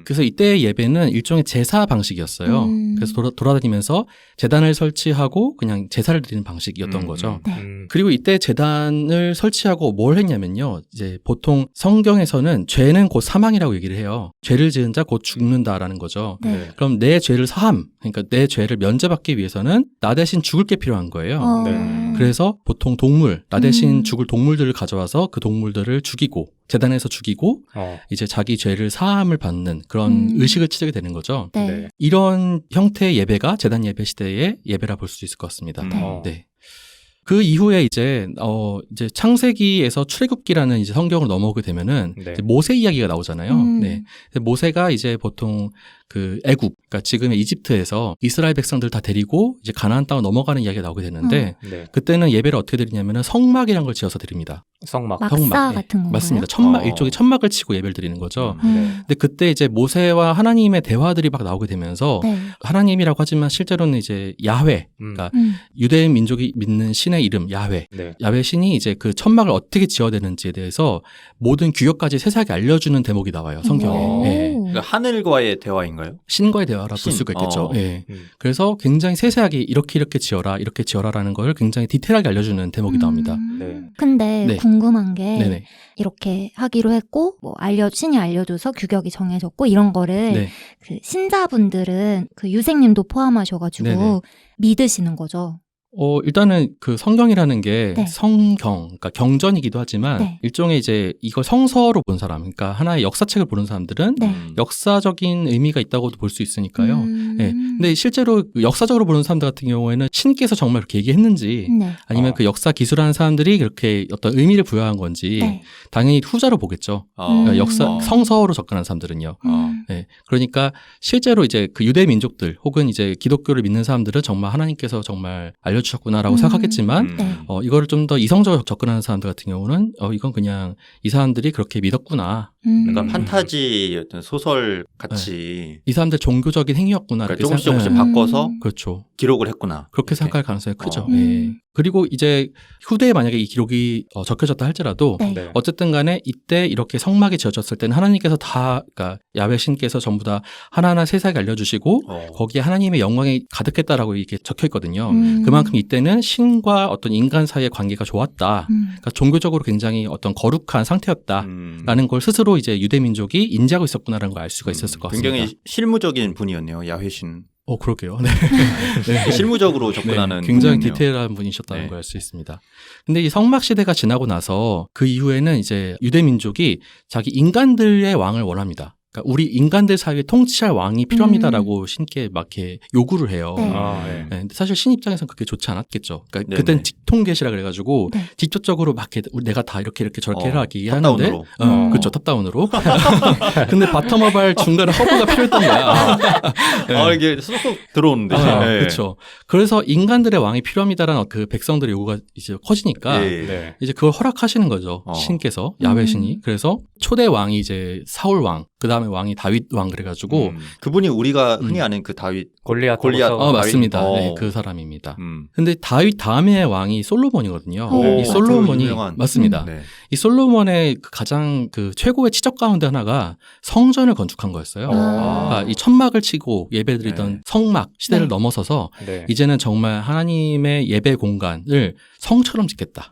그래서 이때의 예배는 일종의 제사 방식이었어요. 그래서 돌아다니면서 제단을 설치하고 그냥 제사를 드리는 방식이었던 거죠. 네. 그리고 이때 제단을 설치하고 뭘 했냐면요. 이제 보통 성경에서는 죄는 곧 사망이라고 얘기를 해요. 죄를 지은 자 곧 죽는다라는 거죠. 네. 그럼 내 죄를 사함, 그러니까 내 죄를 면제받기 위해서는 나 대신 죽을 게 필요한 거예요. 그래서 보통 동물, 나 대신 죽을 동물들을 가져와서 그 동물들을 죽이고 제단에서 죽이고 이제 자기 죄를 사함을 받는 그런 의식을 치르게 되는 거죠. 네. 이런 형태의 예배가 제단 예배 시대의 예배라 볼 수 있을 것 같습니다. 네. 그 이후에 이제 창세기에서 출애굽기라는 이제 성경으로 넘어오게 되면은 이제 모세 이야기가 나오잖아요. 네. 모세가 이제 보통 그 애굽, 그러니까 지금의 이집트에서 이스라엘 백성들 다 데리고 이제 가나안 땅으로 넘어가는 이야기가 나오게 되는데 그때는 예배를 어떻게 드리냐면은 성막이라는 걸 지어서 드립니다. 성막. 막사 같은 건가요? 맞습니다. 일종의 천막을 치고 예배를 드리는 거죠. 근데 그때 이제 모세와 하나님의 대화들이 막 나오게 되면서 하나님이라고 하지만 실제로는 이제 야훼, 그러니까 유대 민족이 믿는 신의 이름 야훼, 야훼 신이 이제 그 천막을 어떻게 지어야 되는지에 대해서 모든 규격까지 세세하게 알려주는 대목이 나와요. 성경에. 그러니까 하늘과의 대화인가요? 신과의 대화라 볼 수가 있겠죠. 그래서 굉장히 세세하게 이렇게 이렇게 지어라라는 걸 굉장히 디테일하게 알려주는 대목이 나옵니다. 근데 궁금한 게 이렇게 하기로 했고 뭐 신이 알려줘서 규격이 정해졌고 이런 거를 그 신자분들은 그 유생님도 포함하셔가지고 믿으시는 거죠. 일단은 그 성경이라는 게 성경, 그러니까 경전이기도 하지만 일종의 이제 이걸 성서로 본 사람, 그러니까 하나의 역사책을 보는 사람들은 역사적인 의미가 있다고도 볼 수 있으니까요. 근데 실제로 역사적으로 보는 사람들 같은 경우에는 신께서 정말 그렇게 얘기했는지 아니면 그 역사 기술하는 사람들이 그렇게 어떤 의미를 부여한 건지 당연히 후자로 보겠죠. 그러니까 성서로 접근하는 사람들은요. 그러니까 실제로 이제 그 유대 민족들 혹은 이제 기독교를 믿는 사람들은 정말 하나님께서 정말 알려주셨구나라고 생각하겠지만 이거를 좀 더 이성적으로 접근하는 사람들 같은 경우는 이건 그냥 이 사람들이 그렇게 믿었구나. 그러니까 판타지 어떤 소설 같이 이 사람들 종교적인 행위였구나 그러니까 조금씩 바꿔서 그렇죠. 기록을 했구나. 그렇게 생각할 가능성이 크죠. 예. 그리고 이제 후대에 만약에 이 기록이 적혀졌다 할지라도 네. 어쨌든 간에 이때 이렇게 성막이 지어졌을 때는 하나님께서 다 그러니까 야훼 신께서 전부 다 하나하나 세세하게 알려주시고 거기에 하나님의 영광이 가득했다라고 이게 적혀 있거든요. 그만큼 이때는 신과 어떤 인간 사이의 관계가 좋았다. 그러니까 종교적으로 굉장히 어떤 거룩한 상태였다라는 걸 스스로 이제 유대 민족이 인지하고 있었구나라는 걸 알 수가 있었을 것 같습니다. 굉장히 실무적인 분이었네요. 야훼 신. 그러게요. 네. 네. 실무적으로 접근하는 굉장히 분이었네요. 디테일한 분이셨다는 걸 알 수 있습니다. 근데 이 성막 시대가 지나고 나서 그 이후에는 이제 유대 민족이 자기 인간들의 왕을 원합니다. 그러니까 우리 인간들 사이에 통치할 왕이 필요합니다라고 신께 막 이렇게 요구를 해요. 네. 네, 근데 사실 신 입장에서는 그게 좋지 않았겠죠. 그러니까 그때는 직통계시라 그래가지고 직접적으로 막 이렇게 내가 다 이렇게 저렇게 해라 이렇게 얘기하는데, 그렇죠, 탑다운으로. 근데 바텀업할 중간에 허브가 필요했던 거야. 네. 이게 쏙쏙 들어오는데. 그렇죠. 그래서 인간들의 왕이 필요합니다라는 그 백성들의 요구가 이제 커지니까 이제 그걸 허락하시는 거죠. 신께서 야훼 신이. 그래서 초대 왕이 이제 사울 왕. 그 다음에 왕이 다윗 왕 그래가지고 그분이 우리가 흔히 아는 그 다윗 골리앗 맞습니다. 네, 그 사람입니다. 근데 다윗 다음의 왕이 솔로몬이거든요. 이 솔로몬이 맞습니다. 이 솔로몬의 가장 그 최고의 치적 가운데 하나가 성전을 건축한 거였어요. 그러니까 이 천막을 치고 예배드리던 성막 시대를 넘어서서 이제는 정말 하나님의 예배 공간을 성처럼 짓겠다.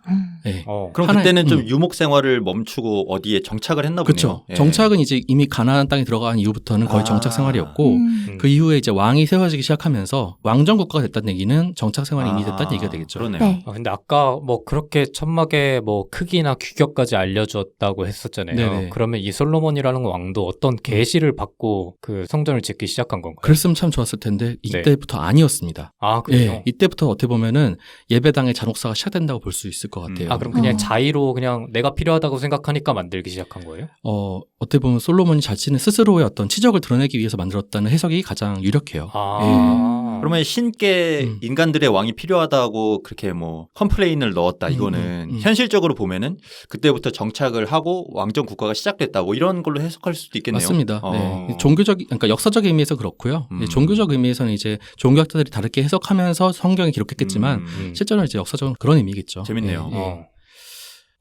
그럼 그때는 좀 유목 생활을 멈추고 어디에 정착을 했나 보네요. 그렇죠. 정착은 이제 이미 가나안 땅에 들어간 이후부터는 거의 정착 생활이었고 그 이후에 이제 왕이 세워지기 시작하면서 왕정 국가가 됐다는 얘기는 정착 생활이 이미 됐다는 얘기가 되겠죠. 그러네요. 근데 아까 뭐 그렇게 천막의 뭐 크기나 규격까지 알려줬다고 했었잖아요. 네네. 그러면 이 솔로몬이라는 왕도 어떤 계시를 받고 그 성전을 짓기 시작한 건가요? 그랬으면 참 좋았을 텐데 이때부터 아니었습니다. 그래요? 이때부터 어떻게 보면은 예배당의 잔혹사가 시작된다고 볼 수 있을 것 같아요. 그럼 그냥 자의로 그냥 내가 필요하다고 생각하니까 만들기 시작한 거예요? 어떻게 보면 솔로몬이 자신의 스스로의 어떤 치적을 드러내기 위해서 만들었다는 해석이 가장 유력해요. 그러면 신께 인간들의 왕이 필요하다고 그렇게 뭐 컴플레인을 넣었다. 이거는 현실적으로 보면은 그때부터 정착을 하고 왕정 국가가 시작됐다. 뭐 이런 걸로 해석할 수도 있겠네요. 맞습니다. 그러니까 역사적 의미에서 그렇고요. 종교적 의미에서는 이제 종교학자들이 다르게 해석하면서 성경에 기록했겠지만 실제로는 이제 역사적으로 그런 의미겠죠. 재밌네요.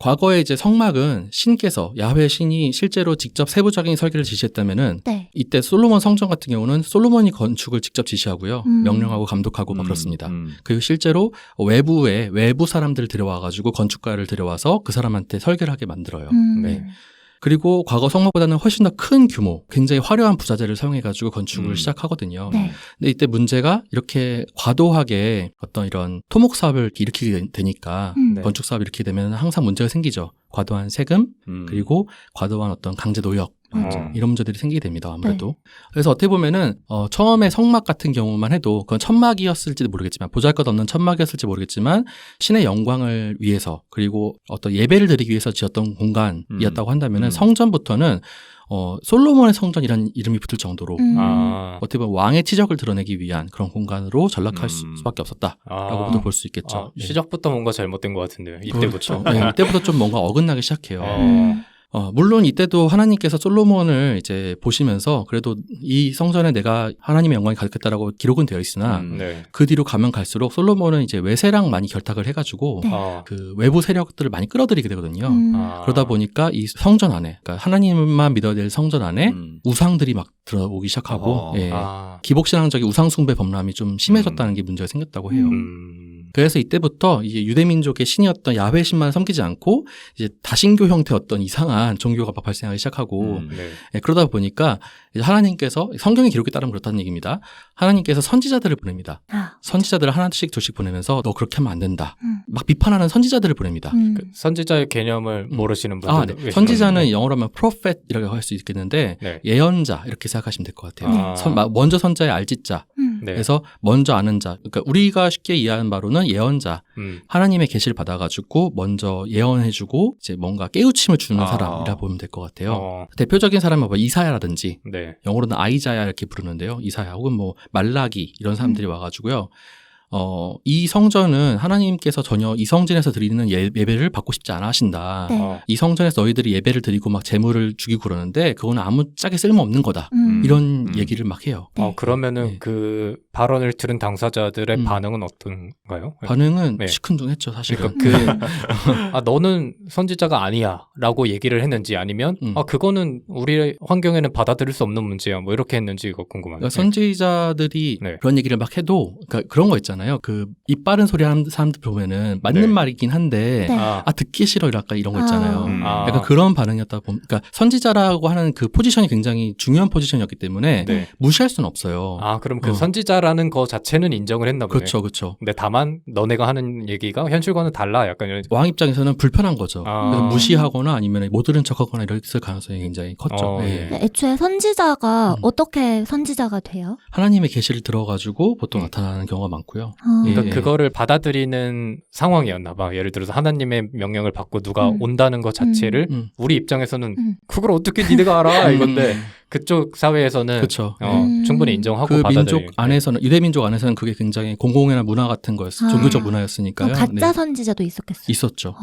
과거에 이제 성막은 신께서 야훼 신이 실제로 직접 세부적인 설계를 지시했다면은 이때 솔로몬 성전 같은 경우는 솔로몬이 건축을 직접 지시하고요. 명령하고 감독하고 막 그렇습니다. 그리고 실제로 외부 사람들을 들여와가지고 건축가를 들여와서 그 사람한테 설계를 하게 만들어요. 그리고 과거 성막보다는 훨씬 더 큰 규모, 굉장히 화려한 부자재를 사용해가지고 건축을 시작하거든요. 근데 이때 문제가 이렇게 과도하게 어떤 이런 토목 사업을 일으키게 되니까 건축 사업이 이렇게 되면 항상 문제가 생기죠. 과도한 세금, 그리고 과도한 어떤 강제 노역. 이런 문제들이 생기게 됩니다. 아무래도. 그래서 어떻게 보면은 처음에 성막 같은 경우만 해도 그건 천막이었을지도 모르겠지만 보잘것없는 천막이었을지 모르겠지만 신의 영광을 위해서 그리고 어떤 예배를 드리기 위해서 지었던 공간이었다고 한다면은 성전부터는 솔로몬의 성전이라는 이름이 붙을 정도로 어떻게 보면 왕의 치적을 드러내기 위한 그런 공간으로 전락할 수밖에 없었다라고도 볼 수 있겠죠. 시작부터 뭔가 잘못된 것 같은데요. 이때부터. 그렇죠. 이때부터 좀 뭔가 어긋나기 시작해요. 물론 이때도 하나님께서 솔로몬을 이제 보시면서 그래도 이 성전에 내가 하나님의 영광이 가득했다라고 기록은 되어 있으나 그 뒤로 가면 갈수록 솔로몬은 이제 외세랑 많이 결탁을 해가지고 그 외부 세력들을 많이 끌어들이게 되거든요. 그러다 보니까 이 성전 안에, 그러니까 하나님만 믿어야 될 성전 안에 우상들이 막 들어오기 시작하고 기복신앙적인 우상숭배 범람이 좀 심해졌다는 게 문제가 생겼다고 해요. 그래서 이때부터 이제 유대민족의 신이었던 야훼 신만 섬기지 않고 이제 다신교 형태의 어떤 이상한 종교가 발생하기 시작하고 그러다 보니까 이제 하나님께서 성경의 기록에 따르면 그렇다는 얘기입니다. 하나님께서 선지자들을 보냅니다. 선지자들을 하나씩 둘씩 보내면서 너 그렇게 하면 안 된다. 막 비판하는 선지자들을 보냅니다. 그 선지자의 개념을 모르시는 분들 선지자는 영어로 하면 prophet이라고 할 수 있겠는데 예언자 이렇게 생각하시면 될 것 같아요. 먼저 선자의 알지자. 그래서 먼저 아는 자. 그러니까 우리가 쉽게 이해하는 바로는 예언자. 하나님의 계시를 받아가지고 먼저 예언해주고 이제 뭔가 깨우침을 주는 사람이라 보면 될 것 같아요. 대표적인 사람은 뭐 이사야라든지 영어로는 아이자야 이렇게 부르는데요. 이사야 혹은 뭐 말라기 이런 사람들이 와가지고요. 이 성전은 하나님께서 전혀 이 성전에서 드리는 예배를 받고 싶지 않아 하신다. 네. 이 성전에서 너희들이 예배를 드리고 막 재물을 죽이고 그러는데 그거는 아무짝에 쓸모없는 거다. 이런 얘기를 막 해요. 그러면은 네. 그 발언을 들은 당사자들의 반응은 어떤가요? 반응은 시큰둥했죠, 사실은. 그러니까 너는 선지자가 아니야라고 얘기를 했는지 아니면 그거는 우리 환경에는 받아들일 수 없는 문제야. 뭐 이렇게 했는지 이거 궁금하네요. 그러니까 선지자들이 그런 얘기를 막 해도 그러니까 그런 거 있잖아요. 그 입 빠른 소리 하는 사람들 보면은 맞는 말이긴 한데 듣기 싫어 약간 이런 거 있잖아요. 약간 그런 반응이었다 보면 그러니까 선지자라고 하는 그 포지션이 굉장히 중요한 포지션이었기 때문에 무시할 수는 없어요. 그럼 그 선지자라는 거 자체는 인정을 했나 보네. 그렇죠. 근데 다만 너네가 하는 얘기가 현실과는 달라. 약간 이런. 왕 입장에서는 불편한 거죠. 그래서 무시하거나 아니면 못 들은 척하거나 이랬을 가능성이 굉장히 컸죠. 애초에 선지자가 어떻게 선지자가 돼요? 하나님의 계시를 들어가지고 보통 나타나는 경우가 많고요. 그러니까 그거를 받아들이는 상황이었나 봐. 예를 들어서 하나님의 명령을 받고 누가 온다는 것 자체를 우리 입장에서는 그걸 어떻게 니네가 알아 이건데 그쪽 사회에서는 충분히 인정하고 그 받아들이는. 민족 안에서는 유대 민족 안에서는 그게 굉장히 공공연한 문화 같은 거였어요. 종교적 문화였으니까요. 가짜 선지자도 있었겠어요. 있었죠.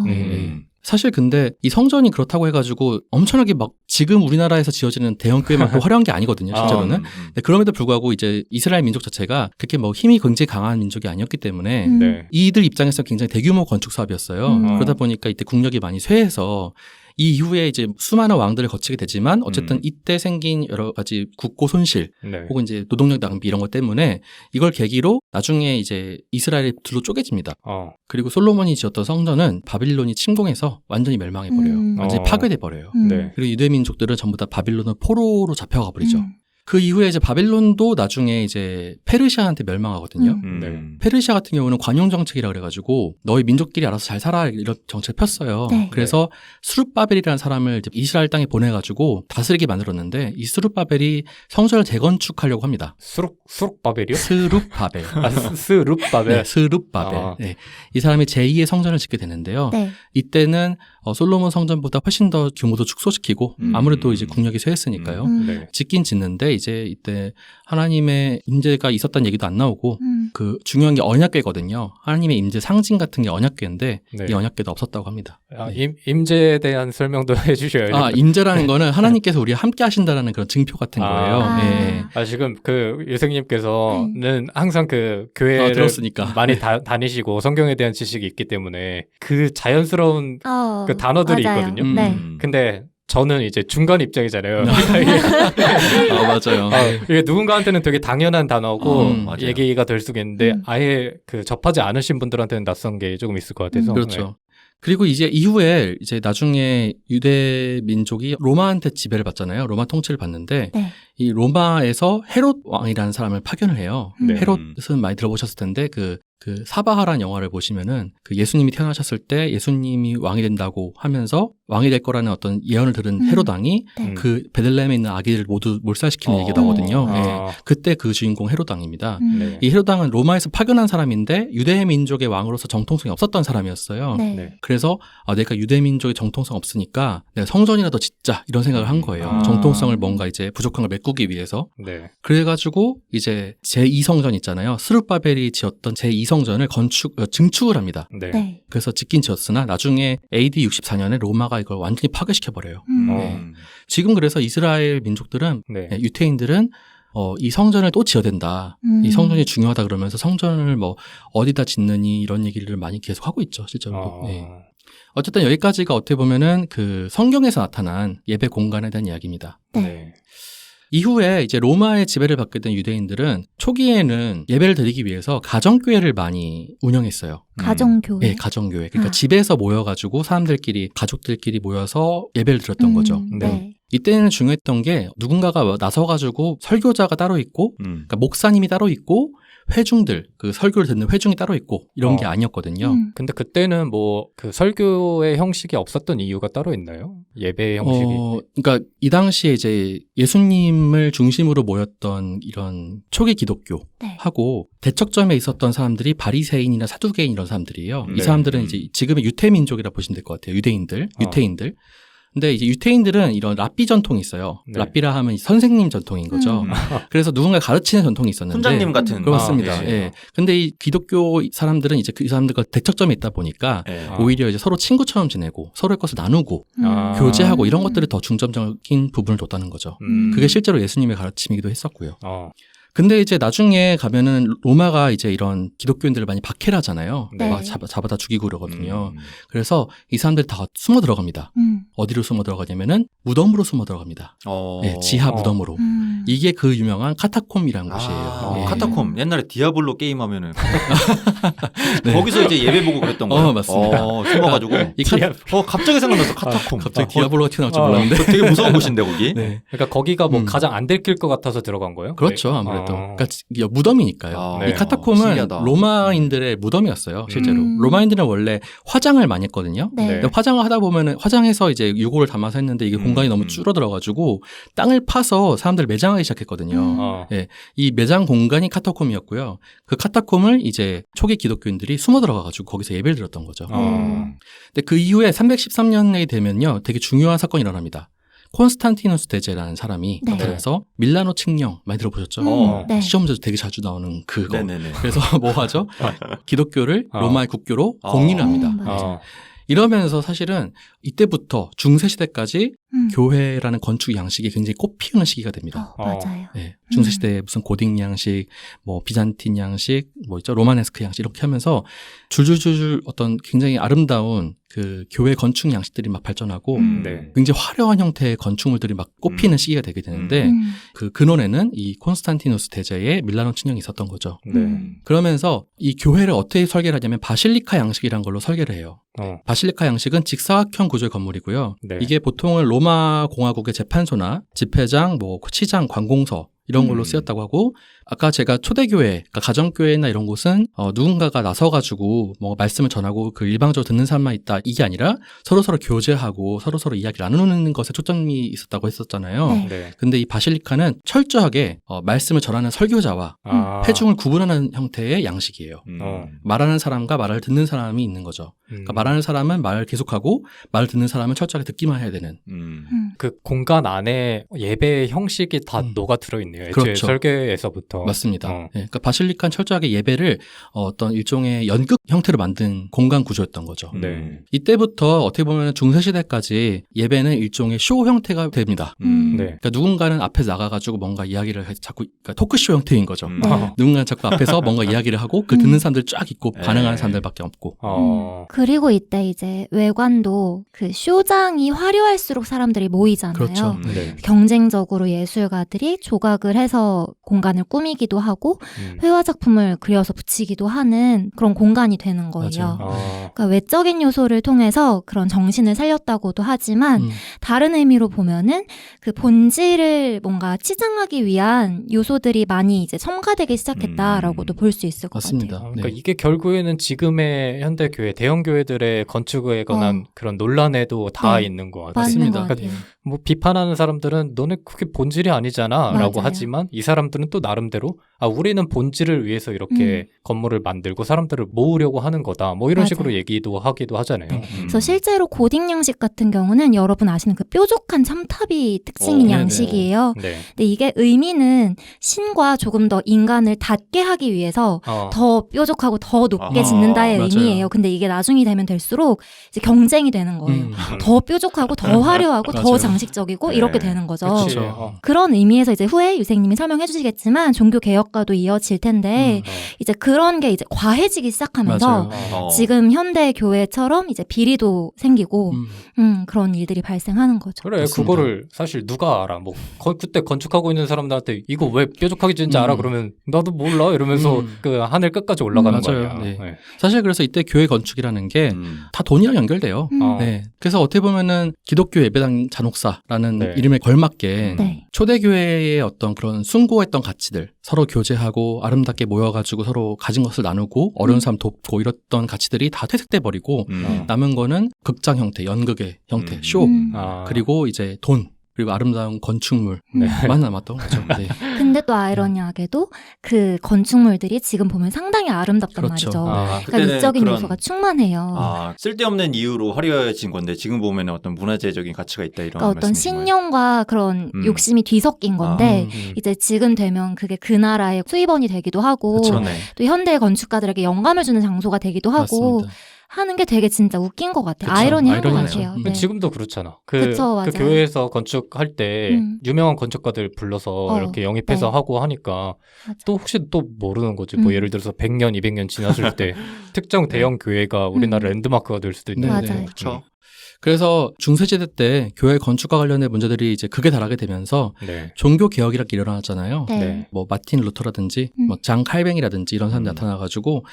사실 근데 이 성전이 그렇다고 해가지고 엄청나게 막 지금 우리나라에서 지어지는 대형 교회만큼 화려한 게 아니거든요, 실제로는. 그럼에도 불구하고 이제 이스라엘 민족 자체가 그렇게 뭐 힘이 굉장히 강한 민족이 아니었기 때문에 이들 입장에서 굉장히 대규모 건축 사업이었어요. 그러다 보니까 이때 국력이 많이 쇠해서 이 이후에 이제 수많은 왕들을 거치게 되지만 어쨌든 이때 생긴 여러 가지 국고 손실 혹은 이제 노동력 낭비 이런 것 때문에 이걸 계기로 나중에 이제 이스라엘이 둘로 쪼개집니다. 그리고 솔로몬이 지었던 성전은 바빌론이 침공해서 완전히 멸망해버려요. 완전히 파괴돼버려요. 그리고 유대 민족들은 전부 다 바빌론의 포로로 잡혀가 버리죠. 그 이후에 이제 바빌론도 나중에 이제 페르시아한테 멸망하거든요. 페르시아 같은 경우는 관용 정책이라 그래가지고 너희 민족끼리 알아서 잘 살아 이런 정책을 폈어요. 그래서 스룹바벨이라는 사람을 이제 이스라엘 땅에 보내가지고 다스리게 만들었는데 이 스룹바벨이 성전을 재건축하려고 합니다. 스룹바벨이요? 스룹바벨. 스룹바벨. 네, 스룹바벨. 네. 이 사람이 제2의 성전을 짓게 되는데요. 이때는 솔로몬 성전보다 훨씬 더 규모도 축소시키고 아무래도 이제 국력이 쇠했으니까요. 짓긴 짓는데 이제 이때 하나님의 임재가 있었다는 얘기도 안 나오고 그 중요한 게 언약궤거든요. 하나님의 임재 상징 같은 게 언약궤인데 이 언약궤도 없었다고 합니다. 임재에 대한 설명도 해주셔야죠. 임재라는 거는 하나님께서 우리와 함께 하신다라는 그런 증표 같은 거예요. 지금 그 유생님께서는 항상 그 교회를 들었으니까. 많이 다니시고 성경에 대한 지식이 있기 때문에 그 자연스러운 그 단어들이 있거든요. 근데 저는 이제 중간 입장이잖아요. 맞아요. 이게 누군가한테는 되게 당연한 단어고 얘기가 될 수가 있는데 아예 그 접하지 않으신 분들한테는 낯선 게 조금 있을 것 같아서. 그렇죠. 그리고 이제 이후에 이제 나중에 유대 민족이 로마한테 지배를 받잖아요. 로마 통치를 받는데 이 로마에서 헤롯 왕이라는 사람을 파견을 해요. 헤롯은 많이 들어보셨을 텐데 그 사바하라는 영화를 보시면은 그 예수님이 태어나셨을 때 예수님이 왕이 된다고 하면서 왕이 될 거라는 어떤 예언을 들은 헤롯 왕이 그 베들레헴에 있는 아기를 모두 몰살시키는 얘기가 나오거든요. 그때 그 주인공 헤롯 왕입니다. 이 헤롯 왕은 로마에서 파견한 사람인데 유대 민족의 왕으로서 정통성이 없었던 사람이었어요. 그래서 내가 유대 민족의 정통성 없으니까 내가 성전이라도 짓자 이런 생각을 한 거예요. 정통성을 뭔가 이제 부족한 걸 메꾸기 위해서. 그래가지고 이제 제2성전 있잖아요. 스룹바벨이 지었던 제2성전을 증축을 합니다. 그래서 짓긴 지었으나 나중에 AD 64년에 로마가 이걸 완전히 파괴시켜버려요. 지금 그래서 이스라엘 민족들은 유태인들은 이 성전을 또 지어야 된다. 이 성전이 중요하다 그러면서 성전을 뭐 어디다 짓느니 이런 얘기를 많이 계속 하고 있죠, 실제로. 어쨌든 여기까지가 어떻게 보면은 그 성경에서 나타난 예배 공간에 대한 이야기입니다. 이후에 이제 로마의 지배를 받게 된 유대인들은 초기에는 예배를 드리기 위해서 가정교회를 많이 운영했어요. 가정교회? 네, 가정교회. 그러니까 집에서 모여가지고 사람들끼리, 가족들끼리 모여서 예배를 드렸던 거죠. 이때는 중요했던 게 누군가가 나서가지고 설교자가 따로 있고, 그러니까 목사님이 따로 있고, 회중들, 그 설교를 듣는 회중이 따로 있고 이런 게 아니었거든요. 근데 그때는 뭐 그 설교의 형식이 없었던 이유가 따로 있나요? 예배 형식이? 그러니까 이 당시에 이제 예수님을 중심으로 모였던 이런 초기 기독교하고 대척점에 있었던 사람들이 바리새인이나 사두개인 이런 사람들이에요. 이 사람들은 이제 지금의 유태민족이라 보시면 될 것 같아요. 유태인들. 근데 이제 유태인들은 이런 랍비 전통이 있어요. 네. 랍비라 하면 선생님 전통인 거죠. 그래서 누군가 가르치는 전통이 있었는데 훈장님 같은. 그렇습니다. 예. 근데 이 기독교 사람들은 이제 그 사람들과 대척점에 있다 보니까 오히려 이제 서로 친구처럼 지내고 서로의 것을 나누고 교제하고 이런 것들을 더 중점적인 부분을 뒀다는 거죠. 그게 실제로 예수님의 가르침이기도 했었고요. 근데 이제 나중에 가면은 로마가 이제 이런 기독교인들을 많이 박해하잖아요. 네. 막 잡아다 죽이고 그러거든요. 그래서 이 사람들 다 숨어 들어갑니다. 어디로 숨어 들어가냐면은 무덤으로 숨어 들어갑니다. 네, 지하 무덤으로. 이게 그 유명한 카타콤이라는 곳이에요. 네. 카타콤. 옛날에 디아블로 게임하면은 네. 거기서 이제 예배 보고 그랬던 거예요. 맞습니다. 숨어가지고. 갑자기 생각났어. 카타콤. 갑자기 디아블로가 튀어나올 줄 몰랐는데. 되게 무서운 곳인데 거기. 네. 그러니까 거기가 뭐 가장 안 들킬 것 같아서 들어간 거예요? 그렇죠. 아무래도. 그러니까 무덤이니까요. 네. 이 카타콤은 신기하다. 로마인들의 무덤이었어요. 실제로. 로마인들은 원래 화장을 많이 했거든요. 네. 근데 화장을 하다 보면은 화장해서 이제 유골을 담아서 했는데 이게 공간이 너무 줄어들어가지고 땅을 파서 사람들을 매장하기 시작했거든요. 네. 이 매장 공간이 카타콤이었고요. 그 카타콤을 이제 초기 기독교인들이 숨어 들어가가지고 거기서 예배를 드렸던 거죠. 근데 그 이후에 313년이 되면요, 되게 중요한 사건이 일어납니다. 콘스탄티누스 대제라는 사람이 네. 나타나서 밀라노 칙령 많이 들어보셨죠? 네. 시험에서 되게 자주 나오는 그거. 네네네. 그래서 뭐 하죠? 기독교를 로마의 국교로 공인을 합니다. 이러면서 사실은 이때부터 중세시대까지 교회라는 건축 양식이 굉장히 꽃피우는 시기가 됩니다. 맞아요. 네, 중세시대에 무슨 고딕 양식, 뭐 비잔틴 양식, 뭐 있죠, 로마네스크 양식 이렇게 하면서 줄줄줄 어떤 굉장히 아름다운 그 교회 건축 양식들이 막 발전하고 굉장히 화려한 형태의 건축물들이 막 꽃피는 시기가 되게 되는데 그 근원에는 이 콘스탄티누스 대제의 밀라노 칙령이 있었던 거죠. 그러면서 이 교회를 어떻게 설계를 하냐면 바실리카 양식이란 걸로 설계를 해요. 바실리카 양식은 직사각형 구조의 건물이고요. 네. 이게 보통은 로마 공화국의 재판소나 집회장, 뭐 시장, 관공서 이런 걸로 쓰였다고 하고, 아까 제가 초대교회, 그러니까 가정교회나 이런 곳은 누군가가 나서가지고 뭐 말씀을 전하고 그 일방적으로 듣는 사람만 있다, 이게 아니라 서로서로 교제하고 서로서로 이야기를 나누는 것에 초점이 있었다고 했었잖아요. 네. 근데 이 바실리카는 철저하게 말씀을 전하는 설교자와 회중을 구분하는 형태의 양식이에요. 말하는 사람과 말을 듣는 사람이 있는 거죠. 그러니까 말하는 사람은 말을 계속하고 말을 듣는 사람은 철저하게 듣기만 해야 되는. 그 공간 안에 예배 형식이 다 녹아 들어있네요. 애초에 그렇죠. 설계에서부터. 맞습니다. 네, 그러니까 바실리카는 철저하게 예배를 어떤 일종의 연극 형태로 만든 공간 구조였던 거죠. 네. 이때부터 어떻게 보면 중세시대까지 예배는 일종의 쇼 형태가 됩니다. 네. 그러니까 누군가는 앞에 나가가지고 뭔가 이야기를 자꾸, 그러니까 토크쇼 형태인 거죠. 네. 누군가는 자꾸 앞에서 뭔가 이야기를 하고 그 듣는 사람들 쫙 있고 반응하는 사람들밖에 없고. 그리고 이때 이제 외관도 그 쇼장이 화려할수록 사람들이 모이잖아요. 그렇죠. 네. 경쟁적으로 예술가들이 조각을 해서 공간을 꾸미기도 하고 회화 작품을 그려서 붙이기도 하는 그런 공간이 되는 거예요. 그러니까 외적인 요소를 통해서 그런 정신을 살렸다고도 하지만 다른 의미로 보면은 그 본질을 뭔가 치장하기 위한 요소들이 많이 이제 첨가되기 시작했다라고도 볼 수 있을 것 맞습니다. 같아요. 그러니까 네. 이게 결국에는 지금의 현대 교회, 대형 교회들의 건축에 관한 그런 논란에도 다 네. 있는 것 같아요. 맞는 것 맞습니다. 같아요. 뭐 비판하는 사람들은 너네 그게 본질이 아니잖아 라고 맞아요. 하지만 이 사람들은 또 나름대로 우리는 본질을 위해서 이렇게 건물을 만들고 사람들을 모으려고 하는 거다 뭐 이런 맞아요. 식으로 얘기도 하기도 하잖아요. 네. 그래서 실제로 고딕 양식 같은 경우는 여러분 아시는 그 뾰족한 첨탑이 특징인 네네. 양식이에요. 네. 근데 이게 의미는 신과 조금 더 인간을 닿게 하기 위해서 더 뾰족하고 더 높게 짓는다의 맞아요. 의미예요. 근데 이게 나중이 되면 될수록 이제 경쟁이 되는 거예요. 더 뾰족하고 더 화려하고 더 맞아요. 장식적이고 네. 이렇게 되는 거죠. 그렇죠. 그런 의미에서 이제 후에 유생님이 설명해 주시겠지만 종교 개혁과도 이어질 텐데 이제 그런 게 이제 과해지기 시작하면서 맞아요. 지금 현대 교회처럼 이제 비리도 생기고 그런 일들이 발생하는 거죠. 그래 맞습니다. 그거를 사실 누가 알아? 뭐 그때 건축하고 있는 사람들한테 이거 왜 뾰족하게 짓는지 알아? 그러면 나도 몰라 이러면서 그 하늘 끝까지 올라가는 맞아요. 거야. 네. 사실 그래서 이때 교회 건축이라는 게 다 돈이랑 연결돼요. 네. 그래서 어떻게 보면은 기독교 예배당 잔혹사라는 네. 이름에 걸맞게 네. 초대교회의 어떤 그런 숭고했던 가치들, 서로 교제하고 아름답게 모여가지고 서로 가진 것을 나누고 어려운 사람 돕고 이랬던 가치들이 다 퇴색돼 버리고 남은 거는 극장 형태, 연극의 형태, 쇼, 음. 그리고 이제 돈, 그리고 아름다운 건축물만 남았던 거죠. 네. 근데 또 아이러니하게도 그 건축물들이 지금 보면 상당히 아름답단 그렇죠. 말이죠. 그러니까 미적인 요소가 충만해요. 쓸데없는 이유로 화려해진 건데 지금 보면 어떤 문화재적인 가치가 있다 이런 그러니까 어떤 말씀이신 거예요? 신념과 그런 욕심이 뒤섞인 건데 이제 지금 되면 그게 그 나라의 수입원이 되기도 하고 그렇죠. 네. 또 현대 건축가들에게 영감을 주는 장소가 되기도 하고 맞습니다. 하는 게 되게 진짜 웃긴 것 같아요. 그쵸. 아이러니한 것 아이러니하죠. 같아요. 네. 지금도 그렇잖아. 그쵸, 맞아요. 그 교회에서 건축할 때 유명한 건축가들 불러서 이렇게 영입해서 네. 하고 하니까 맞아. 또 혹시 또 모르는 거지. 뭐 예를 들어서 100년, 200년 지났을 때 특정 대형 교회가 우리나라 랜드마크가 될 수도 있는 맞아요. 거고. 그렇죠. 그래서 중세시대 때 교회 건축과 관련된 문제들이 이제 극에 달하게 되면서 네. 종교 개혁이라는 게 일어났잖아요. 네. 네. 뭐 마틴 루터라든지 뭐 장 칼뱅이라든지 이런 사람들이 나타나가지고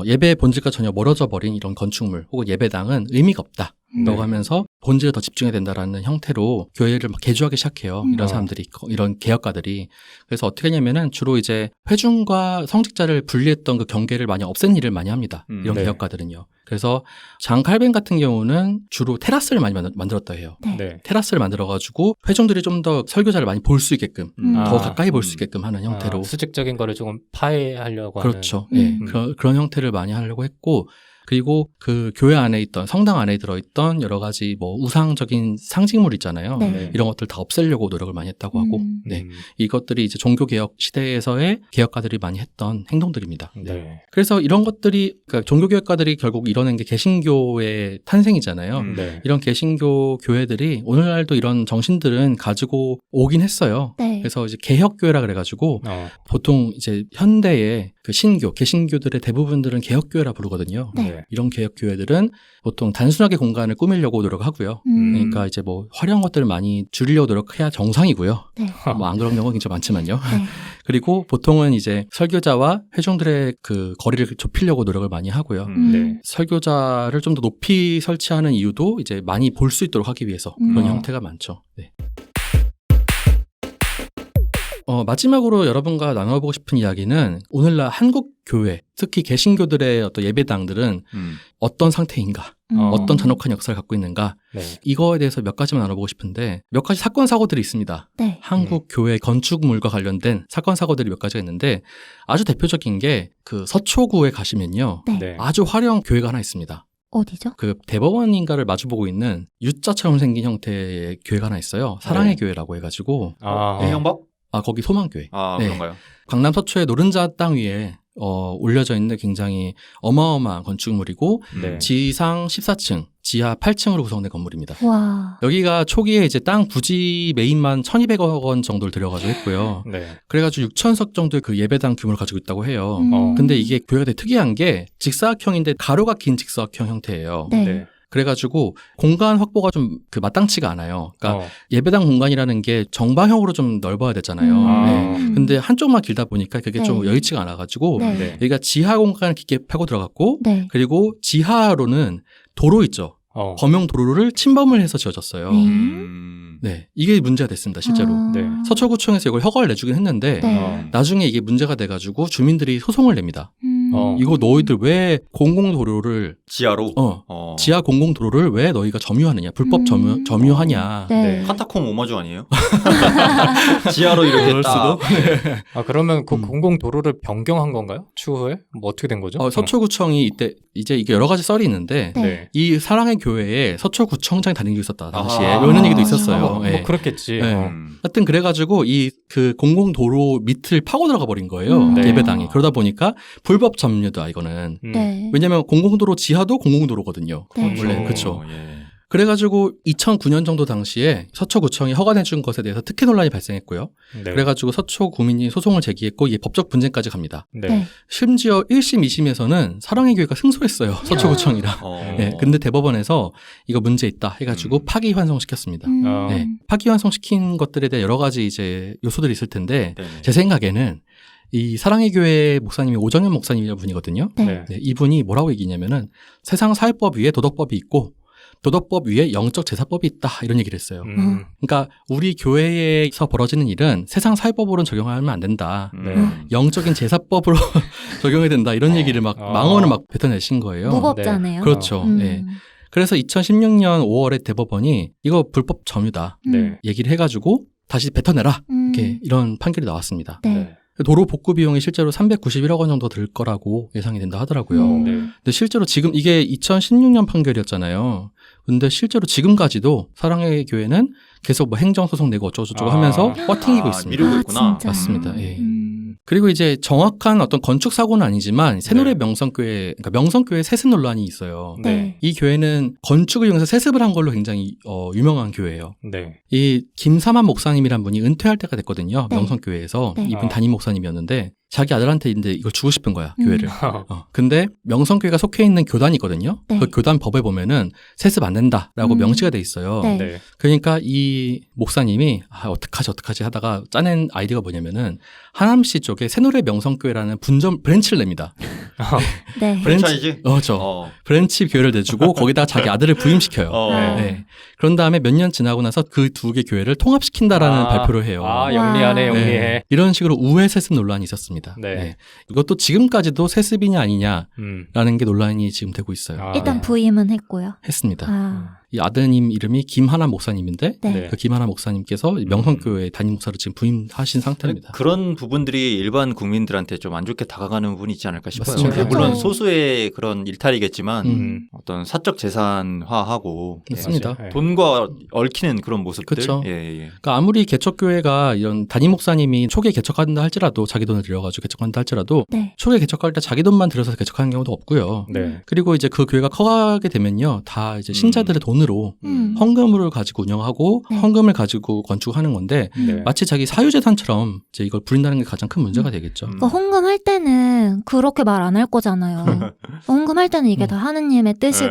예배의 본질과 전혀 멀어져 버린 이런 건축물 혹은 예배당은 의미가 없다. 라고 하면서 본질에 더 집중해야 된다라는 형태로 교회를 막 개조하기 시작해요. 이런 사람들이 있고, 이런 개혁가들이. 그래서 어떻게 하냐면은 주로 이제 회중과 성직자를 분리했던 그 경계를 많이 없앤 일을 많이 합니다. 이런 네. 개혁가들은요. 그래서 장 칼뱅 같은 경우는 주로 테라스를 많이 만들었다 해요. 네. 네. 테라스를 만들어가지고 회중들이 좀 더 설교자를 많이 볼 수 있게끔 더 가까이 볼 수 있게끔 하는 형태로. 수직적인 거를 조금 파해하려고 그렇죠. 하는. 예. 그런 형태를 많이 하려고 했고, 그리고 그 교회 안에 있던 성당 안에 들어있던 여러 가지 뭐 우상적인 상징물 있잖아요. 네. 이런 것들 다 없애려고 노력을 많이 했다고 하고, 네. 음. 이것들이 이제 종교개혁 시대에서의 개혁가들이 많이 했던 행동들입니다. 네. 그래서 이런 것들이, 그러니까 종교개혁가들이 결국 이뤄낸 게 개신교의 탄생이잖아요. 네. 이런 개신교 교회들이 오늘날도 이런 정신들은 가지고 오긴 했어요. 네. 그래서 이제 개혁교회라 그래가지고 보통 이제 현대의 그 신교, 개신교들의 대부분들은 개혁교회라 부르거든요. 네. 이런 개혁교회들은 보통 단순하게 공간을 꾸미려고 노력하고요. 그러니까 이제 뭐 화려한 것들을 많이 줄이려고 노력해야 정상이고요. 네. 뭐 안 그런 경우가 굉장히 많지만요. 네. 그리고 보통은 이제 설교자와 회중들의 그 거리를 좁히려고 노력을 많이 하고요. 네. 설교자를 좀 더 높이 설치하는 이유도 이제 많이 볼 수 있도록 하기 위해서 그런 형태가 많죠. 네. 마지막으로 여러분과 나눠보고 싶은 이야기는 오늘날 한국 교회, 특히 개신교들의 어떤 예배당들은 어떤 상태인가, 어떤 잔혹한 역사를 갖고 있는가, 네. 이거에 대해서 몇 가지만 나눠보고 싶은데 몇 가지 사건 사고들이 있습니다. 네. 한국 교회 건축물과 관련된 사건 사고들이 몇 가지가 있는데 아주 대표적인 게 그 서초구에 가시면요, 네. 네. 아주 화려한 교회가 하나 있습니다. 어디죠? 그 대법원인가를 마주보고 있는 U자처럼 생긴 형태의 교회가 하나 있어요. 사랑의 교회라고 해가지고. 해영법? 거기 소망교회. 네. 그런가요? 강남 서초의 노른자 땅 위에 올려져 있는 굉장히 어마어마한 건축물이고 네. 지상 14층, 지하 8층으로 구성된 건물입니다. 와. 여기가 초기에 이제 땅 부지 매입만 1,200억 원 정도를 들여가지고 했고요. 네. 그래가지고 6,000석 정도의 그 예배당 규모를 가지고 있다고 해요. 어. 근데 이게 교회가 되게 특이한 게 직사각형인데 가로가 긴 직사각형 형태예요. 네. 네. 그래가지고 공간 확보가 좀 그 마땅치가 않아요. 그러니까 어. 예배당 공간이라는 게 정방형으로 좀 넓어야 되잖아요. 네. 근데 한쪽만 길다 보니까 그게 네. 좀 여의치가 않아가지고 네. 네. 여기가 지하 공간을 깊게 파고 들어갔고 네. 그리고 지하로는 도로 있죠. 범용 도로를 침범을 해서 지어졌어요. 네, 이게 문제가 됐습니다, 실제로. 네. 서초구청에서 이걸 허가를 내주긴 했는데 네. 나중에 이게 문제가 돼가지고 주민들이 소송을 냅니다. 어. 이거 너희들 왜 공공도로를 지하로? 지하 공공도로를 왜 너희가 점유하느냐, 불법 점유하냐. 네. 카타콤 오마주 아니에요? 지하로 이렇게 그럴 딱. 그러면 그 공공도로를 변경한 건가요? 추후에? 뭐 어떻게 된 거죠? 서초구청이 이때 이제 이게 여러 가지 썰이 있는데 네. 이 사랑의 교회에 서초구청장이 다니고 있었다 당시에 이런 얘기도 있었어요. 뭐 그렇겠지. 네. 하여튼 그래가지고 이 그 공공도로 밑을 파고 들어가 버린 거예요. 네. 예배당이. 그러다 보니까 불법 점유다 이거는. 네. 왜냐하면 공공도로 지하도 공공도로거든요. 네. 원래 그렇죠. 예. 그래가지고 2009년 정도 당시에 서초구청이 허가내준 것에 대해서 특혜 논란이 발생했고요. 네. 그래가지고 서초구민이 소송을 제기했고 이게 법적 분쟁까지 갑니다. 네. 네. 심지어 1심, 2심에서는 사랑의 교회가 승소했어요. 서초구청이랑. 네, 근데 대법원에서 이거 문제 있다 해가지고 파기환송시켰습니다. 네, 파기환송시킨 것들에 대해 여러 가지 이제 요소들이 있을 텐데 네네. 제 생각에는 이 사랑의 교회 목사님이 오정현 목사님이라는 분이거든요. 네. 네, 이분이 뭐라고 얘기냐면은 세상 사회법 위에 도덕법이 있고 도덕법 위에 영적 제사법이 있다 이런 얘기를 했어요. 그러니까 우리 교회에서 벌어지는 일은 세상 사회법으로는 적용하면 안 된다. 네. 영적인 제사법으로 적용해야 된다 이런 얘기를 막 망언을 막 뱉어내신 거예요. 무법자네요. 그렇죠. 네. 그래서 2016년 5월에 대법원이 이거 불법 점유다 얘기를 해가지고 다시 뱉어내라 이렇게 이런 판결이 나왔습니다. 네. 도로 복구 비용이 실제로 391억 원 정도 들 거라고 예상이 된다 하더라고요. 근데 실제로 지금 이게 2016년 판결이었잖아요. 근데 실제로 지금까지도 사랑의 교회는 계속 뭐 행정소송 내고 어쩌고저쩌고 하면서 버팅이고 있습니다. 미루고 있구나. 진짜? 맞습니다. 예. 그리고 이제 정확한 어떤 건축 사고는 아니지만 새노래 명성교회, 그러니까 명성교회 세습 논란이 있어요. 네. 이 교회는 건축을 이용해서 세습을 한 걸로 굉장히 유명한 교회예요. 네. 이 김사만 목사님이란 분이 은퇴할 때가 됐거든요. 네. 명성교회에서. 네. 이분 담임 목사님이었는데 자기 아들한테 이제 이걸 주고 싶은 거야, 교회를. 근데 명성교회가 속해 있는 교단이 있거든요. 네. 그 교단 법에 보면은 세습 안 된다라고 명시가 돼 있어요. 네. 네. 그러니까 이 목사님이 어떡하지 하다가 짜낸 아이디어가 뭐냐면은 하남시 쪽에 새노래 명성교회라는 분점 브랜치를 냅니다. 네. 프랜차이즈? 브랜치 교회를 내주고 거기다가 자기 아들을 부임시켜요. 네. 그런 다음에 몇 년 지나고 나서 그 두 개 교회를 통합시킨다라는 발표를 해요. 영리하네, 영리해. 네. 이런 식으로 우회 세습 논란이 있었습니다. 네. 네. 이것도 지금까지도 세습이냐 아니냐라는 게 논란이 지금 되고 있어요. 일단 부임은 했고요. 했습니다. 이 아드님 이름이 김하나 목사님인데 네. 그 김하나 목사님께서 명성교회 담임 목사로 지금 부임하신 상태입니다. 그런 부분들이 일반 국민들한테 좀 안 좋게 다가가는 부분이 있지 않을까 싶어요. 맞습니다. 물론 소수의 그런 일탈이겠지만 어떤 사적 재산화하고 맞습니다. 네. 돈과 얽히는 그런 모습들. 그렇죠. 예. 그러니까 아무리 개척교회가 이런 담임 목사님이 초기에 개척한다 할지라도 자기 돈을 들여가지고 개척한다 할지라도 네. 초기에 개척할 때 자기 돈만 들여서 개척하는 경우도 없고요. 네. 그리고 이제 그 교회가 커가게 되면요, 다 이제 신자들의 돈으로 헌금을 가지고 운영하고 네. 헌금을 가지고 건축하는 건데 네. 마치 자기 사유재산처럼 이제 이걸 부린다는 게 가장 큰 문제가 되겠죠. 그러니까 헌금할 때는 그렇게 말 안 할 거잖아요. 헌금할 때는 이게 다 하느님의 뜻이고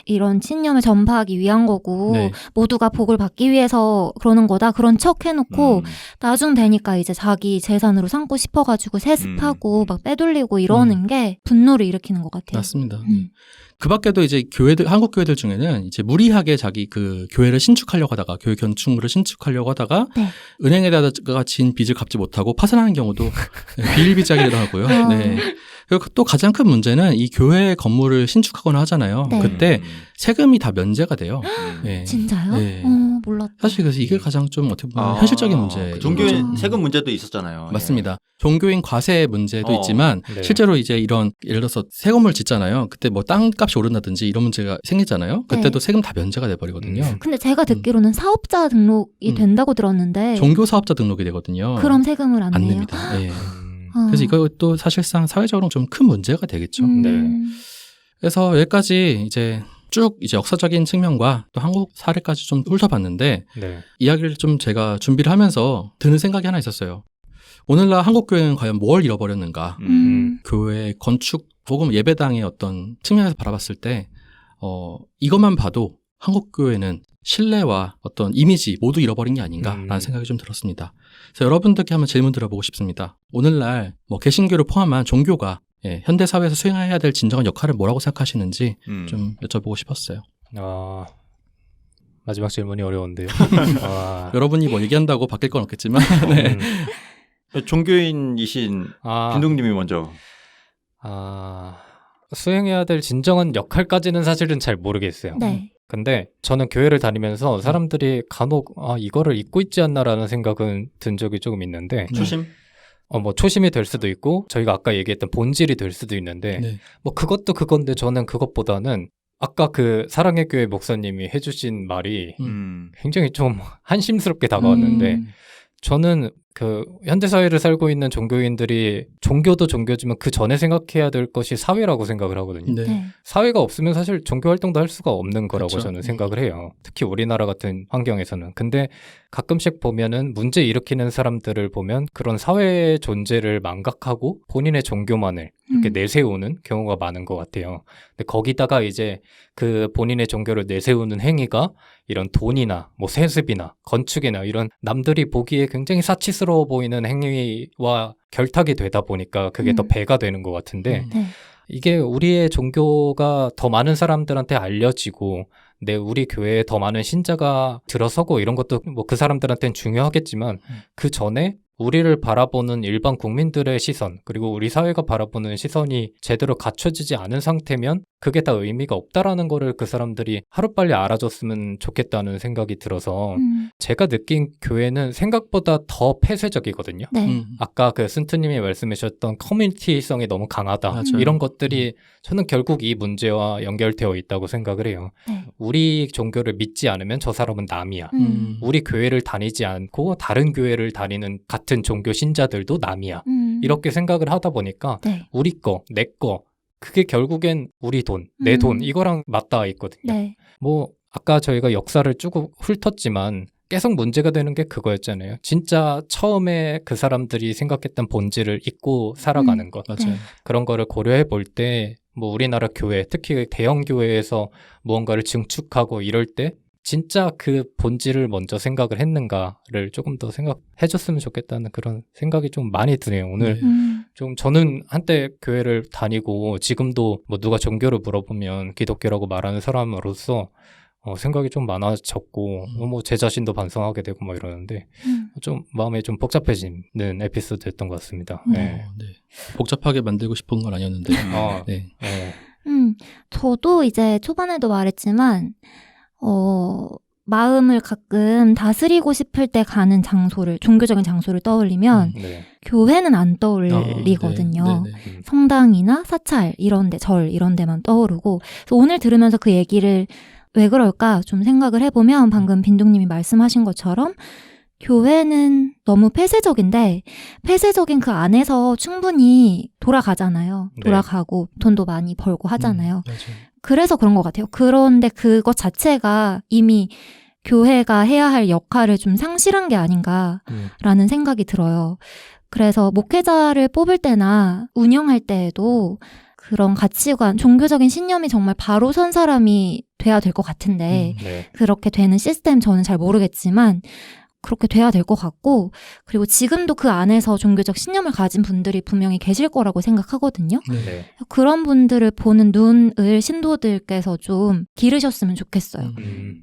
이런 신념을 전파하기 위한 거고 네. 모두가 복을 받기 위해서 그러는 거다. 그런 척 해놓고 나중 되니까 이제 자기 재산으로 삼고 싶어가지고 세습하고 막 빼돌리고 이러는 게 분노를 일으키는 것 같아요. 맞습니다. 그 밖에도 이제 교회들, 한국 교회들 중에는 이제 무리하게 자기 그 교회를 신축하려고 하다가, 교회 건축물을 신축하려고 하다가, 네. 은행에다가 진 빚을 갚지 못하고 파산하는 경우도 비일비재하게 일어나고요. 네. 그리고 또 가장 큰 문제는 이 교회 건물을 신축하거나 하잖아요. 네. 그때 세금이 다 면제가 돼요. 네. 진짜요? 네. 몰랐다. 사실 그래서 이게 가장 좀 어떻게 보면 현실적인 문제. 종교인 세금 문제도 있었잖아요. 맞습니다. 종교인 과세 문제도 있지만 네. 실제로 이제 이런 예를 들어서 새 건물 짓잖아요. 그때 뭐 땅값이 오른다든지 이런 문제가 생기잖아요. 그때도 세금 다 면제가 돼버리거든요. 근데 제가 듣기로는 사업자 등록이 된다고 들었는데 종교 사업자 등록이 되거든요. 그럼 세금을 안 안 내요? 냅니다. 예. 그래서 이것도 사실상 사회적으로 좀 큰 문제가 되겠죠. 네. 그래서 여기까지 이제 쭉 이제 역사적인 측면과 또 한국 사례까지 좀 훑어봤는데 네. 이야기를 좀 제가 준비를 하면서 드는 생각이 하나 있었어요. 오늘날 한국 교회는 과연 뭘 잃어버렸는가? 교회 건축 혹은 예배당의 어떤 측면에서 바라봤을 때 이것만 봐도 한국 교회는 신뢰와 어떤 이미지 모두 잃어버린 게 아닌가라는 생각이 좀 들었습니다. 그래서 여러분들께 한번 질문 드려보고 싶습니다. 오늘날 뭐 개신교를 포함한 종교가 현대 사회에서 수행해야 될 진정한 역할을 뭐라고 생각하시는지 좀 여쭤보고 싶었어요. 마지막 질문이 어려운데요. 여러분이 뭐 얘기한다고 바뀔 건 없겠지만 네. 종교인이신 빈둥님이 먼저. 수행해야 될 진정한 역할까지는 사실은 잘 모르겠어요. 네. 근데 저는 교회를 다니면서 사람들이 간혹 이거를 잊고 있지 않나라는 생각은 든 적이 조금 있는데 초심? 뭐 초심이 될 수도 있고 저희가 아까 얘기했던 본질이 될 수도 있는데 네. 뭐 그것도 그건데 저는 그것보다는 아까 그 사랑의 교회 목사님이 해주신 말이 굉장히 좀 한심스럽게 다가왔는데 저는 그 현대사회를 살고 있는 종교인들이 종교도 종교지만 그 전에 생각해야 될 것이 사회라고 생각을 하거든요. 네. 사회가 없으면 사실 종교 활동도 할 수가 없는 거라고 그렇죠. 저는 생각을 해요. 특히 우리나라 같은 환경에서는. 근데 가끔씩 보면은 문제 일으키는 사람들을 보면 그런 사회의 존재를 망각하고 본인의 종교만을 이렇게 내세우는 경우가 많은 것 같아요. 근데 거기다가 이제 그 본인의 종교를 내세우는 행위가 이런 돈이나 뭐 세습이나 건축이나 이런 남들이 보기에 굉장히 사치스러워 보이는 행위와 결탁이 되다 보니까 그게 더 배가 되는 것 같은데 네. 이게 우리의 종교가 더 많은 사람들한테 알려지고 우리 교회에 더 많은 신자가 들어서고 이런 것도 뭐 그 사람들한테는 중요하겠지만 그 전에 우리를 바라보는 일반 국민들의 시선 그리고 우리 사회가 바라보는 시선이 제대로 갖춰지지 않은 상태면 그게 다 의미가 없다라는 거를 그 사람들이 하루빨리 알아줬으면 좋겠다는 생각이 들어서 제가 느낀 교회는 생각보다 더 폐쇄적이거든요. 네. 아까 그 순트님이 말씀하셨던 커뮤니티성이 너무 강하다. 맞아요. 이런 것들이 저는 결국 이 문제와 연결되어 있다고 생각을 해요. 네. 우리 종교를 믿지 않으면 저 사람은 남이야. 우리 교회를 다니지 않고 다른 교회를 다니는 같은 종교 신자들도 남이야. 이렇게 생각을 하다 보니까 네. 우리 거, 내 거, 그게 결국엔 우리 돈, 내 돈 이거랑 맞닿아 있거든요. 네. 뭐 아까 저희가 역사를 쭉 훑었지만 계속 문제가 되는 게 그거였잖아요. 진짜 처음에 그 사람들이 생각했던 본질을 잊고 살아가는 것. 맞아요. 그런 거를 고려해 볼 때 뭐 우리나라 교회, 특히 대형 교회에서 무언가를 증축하고 이럴 때 진짜 그 본질을 먼저 생각을 했는가를 조금 더 생각해 줬으면 좋겠다는 그런 생각이 좀 많이 드네요. 오늘 좀 저는 한때 교회를 다니고 지금도 뭐 누가 종교를 물어보면 기독교라고 말하는 사람으로서 생각이 좀 많아졌고 뭐 제 자신도 반성하게 되고 뭐 이러는데 좀 마음이 좀 복잡해지는 에피소드였던 것 같습니다. 네. 네. 복잡하게 만들고 싶은 건 아니었는데. 네. 저도 이제 초반에도 말했지만 마음을 가끔 다스리고 싶을 때 가는 장소를, 종교적인 장소를 떠올리면 교회는 안 떠올리거든요. 성당이나 사찰 이런 데, 절 이런 데만 떠오르고, 그래서 오늘 들으면서 그 얘기를 왜 그럴까 좀 생각을 해보면 방금 빈둥님이 말씀하신 것처럼 교회는 너무 폐쇄적인데 폐쇄적인 그 안에서 충분히 돌아가잖아요. 돌아가고 돈도 많이 벌고 하잖아요. 그래서 그런 것 같아요. 그런데 그것 자체가 이미 교회가 해야 할 역할을 좀 상실한 게 아닌가라는 생각이 들어요. 그래서 목회자를 뽑을 때나 운영할 때에도 그런 가치관, 종교적인 신념이 정말 바로 선 사람이 돼야 될 것 같은데 그렇게 되는 시스템 저는 잘 모르겠지만 그렇게 돼야 될 것 같고, 그리고 지금도 그 안에서 종교적 신념을 가진 분들이 분명히 계실 거라고 생각하거든요. 그런 분들을 보는 눈을 신도들께서 좀 기르셨으면 좋겠어요.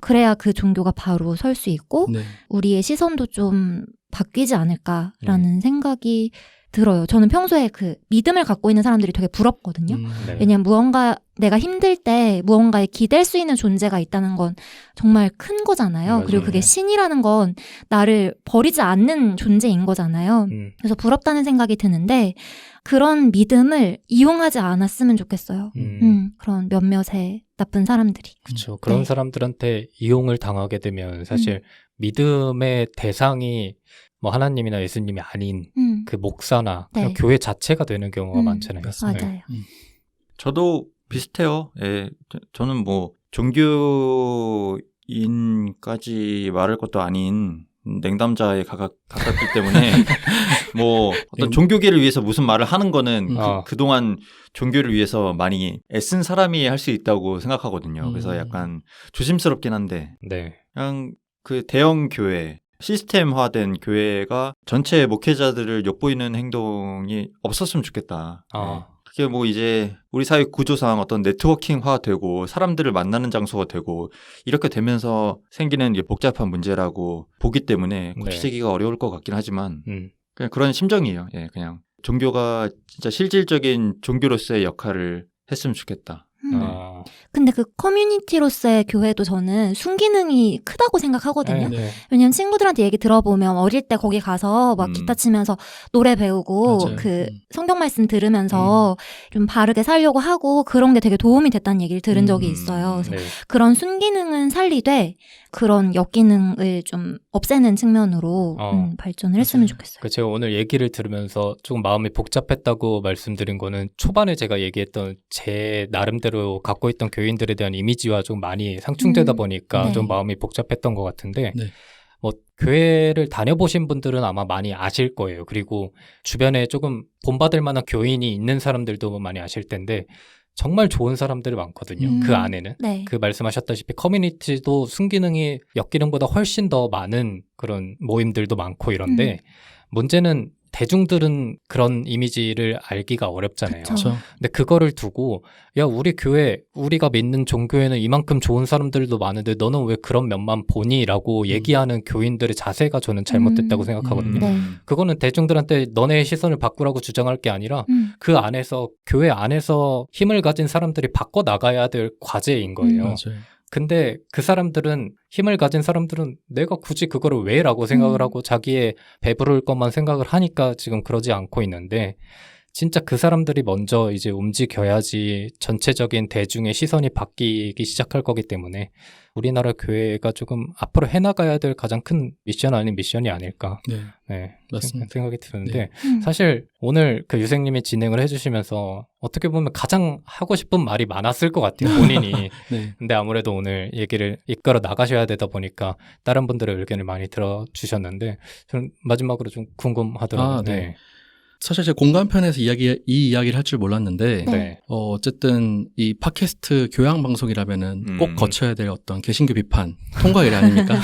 그래야 그 종교가 바로 설 수 있고 우리의 시선도 좀 바뀌지 않을까라는 생각이 들어요. 저는 평소에 그 믿음을 갖고 있는 사람들이 되게 부럽거든요. 왜냐면 무언가 내가 힘들 때 무언가에 기댈 수 있는 존재가 있다는 건 정말 큰 거잖아요. 맞아요. 그리고 그게 신이라는 건 나를 버리지 않는 존재인 거잖아요. 그래서 부럽다는 생각이 드는데 그런 믿음을 이용하지 않았으면 좋겠어요. 그런 몇몇의 나쁜 사람들이. 그렇죠. 그런 사람들한테 이용을 당하게 되면 사실 믿음의 대상이 뭐 하나님이나 예수님이 아닌 그 목사나 그냥 교회 자체가 되는 경우가 많잖아요. 맞아요. 저도 비슷해요. 예, 저는 뭐 종교인까지 말할 것도 아닌 냉담자에 가깝기 때문에 뭐 어떤 종교계를 위해서 무슨 말을 하는 거는 그동안 종교를 위해서 많이 애쓴 사람이 할 수 있다고 생각하거든요. 그래서 약간 조심스럽긴 한데 그냥 그 대형 교회, 시스템화된 교회가 전체 목회자들을 엿보이는 행동이 없었으면 좋겠다. 그게 뭐 이제 우리 사회 구조상 어떤 네트워킹화 되고 사람들을 만나는 장소가 되고 이렇게 되면서 생기는 복잡한 문제라고 보기 때문에 고치기가 어려울 것 같긴 하지만 그냥 그런 심정이에요. 예, 그냥 종교가 진짜 실질적인 종교로서의 역할을 했으면 좋겠다. 근데 그 커뮤니티로서의 교회도 저는 순기능이 크다고 생각하거든요. 왜냐면 친구들한테 얘기 들어보면 어릴 때 거기 가서 막 기타 치면서 노래 배우고 그 성경 말씀 들으면서 좀 바르게 살려고 하고 그런 게 되게 도움이 됐다는 얘기를 들은 적이 있어요. 그래서 그런 순기능은 살리되 그런 역기능을 좀 없애는 측면으로 발전을 했으면 좋겠어요. 제가 오늘 얘기를 들으면서 조금 마음이 복잡했다고 말씀드린 거는 초반에 제가 얘기했던 제 나름대로 갖고 있던 교인들에 대한 이미지와 좀 많이 상충되다 보니까 좀 마음이 복잡했던 것 같은데 뭐 교회를 다녀보신 분들은 아마 많이 아실 거예요. 그리고 주변에 조금 본받을 만한 교인이 있는 사람들도 많이 아실 텐데 정말 좋은 사람들이 많거든요. 그 안에는. 그 말씀하셨다시피 커뮤니티도 순기능이 역기능보다 훨씬 더 많은 그런 모임들도 많고 이런데 문제는 대중들은 그런 이미지를 알기가 어렵잖아요. 그쵸. 근데 그거를 두고 야 우리 교회 우리가 믿는 종교에는 이만큼 좋은 사람들도 많은데 너는 왜 그런 면만 보니? 라고 얘기하는 교인들의 자세가 저는 잘못됐다고 생각하거든요. 네. 그거는 대중들한테 너네의 시선을 바꾸라고 주장할 게 아니라 그 안에서 교회 안에서 힘을 가진 사람들이 바꿔나가야 될 과제인 거예요. 맞아요. 근데 그 사람들은 힘을 가진 사람들은 내가 굳이 그거를 왜? 라고 생각을 하고 자기의 배부를 것만 생각을 하니까 지금 그러지 않고 있는데 진짜 그 사람들이 먼저 이제 움직여야지 전체적인 대중의 시선이 바뀌기 시작할 거기 때문에 우리나라 교회가 조금 앞으로 해나가야 될 가장 큰 미션 아닌 미션이 아닐까. 네. 맞습니다. 생각이 드는데 사실 오늘 그 유생님이 진행을 해주시면서 어떻게 보면 가장 하고 싶은 말이 많았을 것 같아요. 본인이. 네. 근데 아무래도 오늘 얘기를 이끌어 나가셔야 되다 보니까 다른 분들의 의견을 많이 들어주셨는데 저는 마지막으로 좀 궁금하더라고요. 네. 사실 제 공간편에서 이 이야기를 할 줄 몰랐는데 어쨌든 이 팟캐스트 교양 방송이라면은 꼭 거쳐야 될 어떤 개신교 비판 통과일이 아닙니까?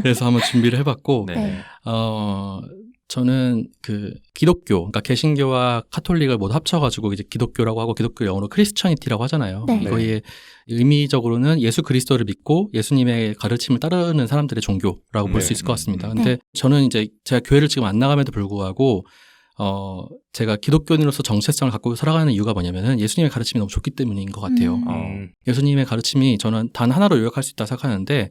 그래서 한번 준비를 해봤고 저는 그 기독교, 그러니까 개신교와 카톨릭을 모두 합쳐가지고 이제 기독교라고 하고 기독교 영어로 크리스천이티라고 하잖아요. 이거의 의미적으로는 예수 그리스도를 믿고 예수님의 가르침을 따르는 사람들의 종교라고 볼 수 있을 것 같습니다. 근데 저는 이제 제가 교회를 지금 안 나감에도 불구하고 제가 기독교인으로서 정체성을 갖고 살아가는 이유가 뭐냐면은 예수님의 가르침이 너무 좋기 때문인 것 같아요. 예수님의 가르침이 저는 단 하나로 요약할 수 있다 생각하는데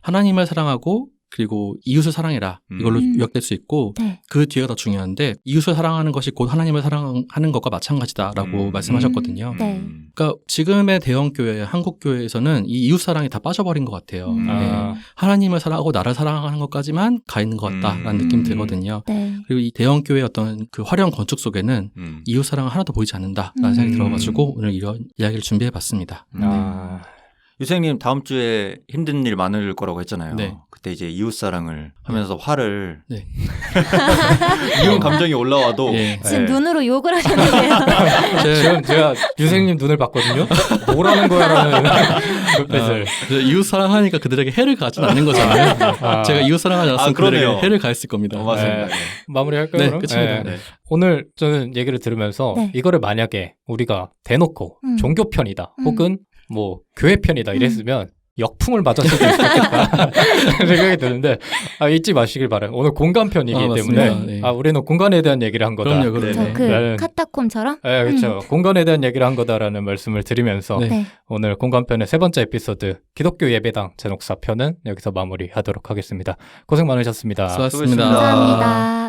하나님을 사랑하고 그리고 이웃을 사랑해라 이걸로 요약될 수 있고 그 뒤가 더 중요한데 이웃을 사랑하는 것이 곧 하나님을 사랑하는 것과 마찬가지다라고 말씀하셨거든요. 그러니까 지금의 대형교회, 한국교회에서는 이 이웃사랑이 다 빠져버린 것 같아요. 하나님을 사랑하고 나를 사랑하는 것까지만 가 있는 것 같다라는 느낌이 들거든요. 그리고 이 대형교회의 어떤 그 화려한 건축 속에는 이웃사랑은 하나도 보이지 않는다라는 생각이 들어가지고 오늘 이런 이야기를 준비해봤습니다. 유생님 다음 주에 힘든 일 많을 거라고 했잖아요. 그때 이제 이웃사랑을 하면서 화를 이혼 감정이 올라와도 지금 눈으로 욕을 하셨는데요. 지금 제가 유생님 눈을 봤거든요. 뭐라는 거야라는 눈빛을. 이웃사랑하니까 그들에게 해를 가진 않는 거잖아요. 제가 이웃사랑하지 않았으면 그들에게 해를 가했을 겁니다. 맞습니다. 마무리할까요? 그럼? 끝입니다. 오늘 저는 얘기를 들으면서 이거를 만약에 우리가 대놓고 종교 편이다 혹은 뭐 교회 편이다 이랬으면 역풍을 맞았을 수도 있겠다 생각이 드는데 잊지 마시길 바라요. 오늘 공간 편이기 때문에 우리는 공간에 대한 얘기를 한 거다. 그럼요. 그 카타콤처럼? 네, 그렇죠. 공간에 대한 얘기를 한 거다라는 말씀을 드리면서 오늘 공간 편의 세 번째 에피소드 기독교 예배당 제녹사 편은 여기서 마무리하도록 하겠습니다. 고생 많으셨습니다. 수고하셨습니다. 감사합니다.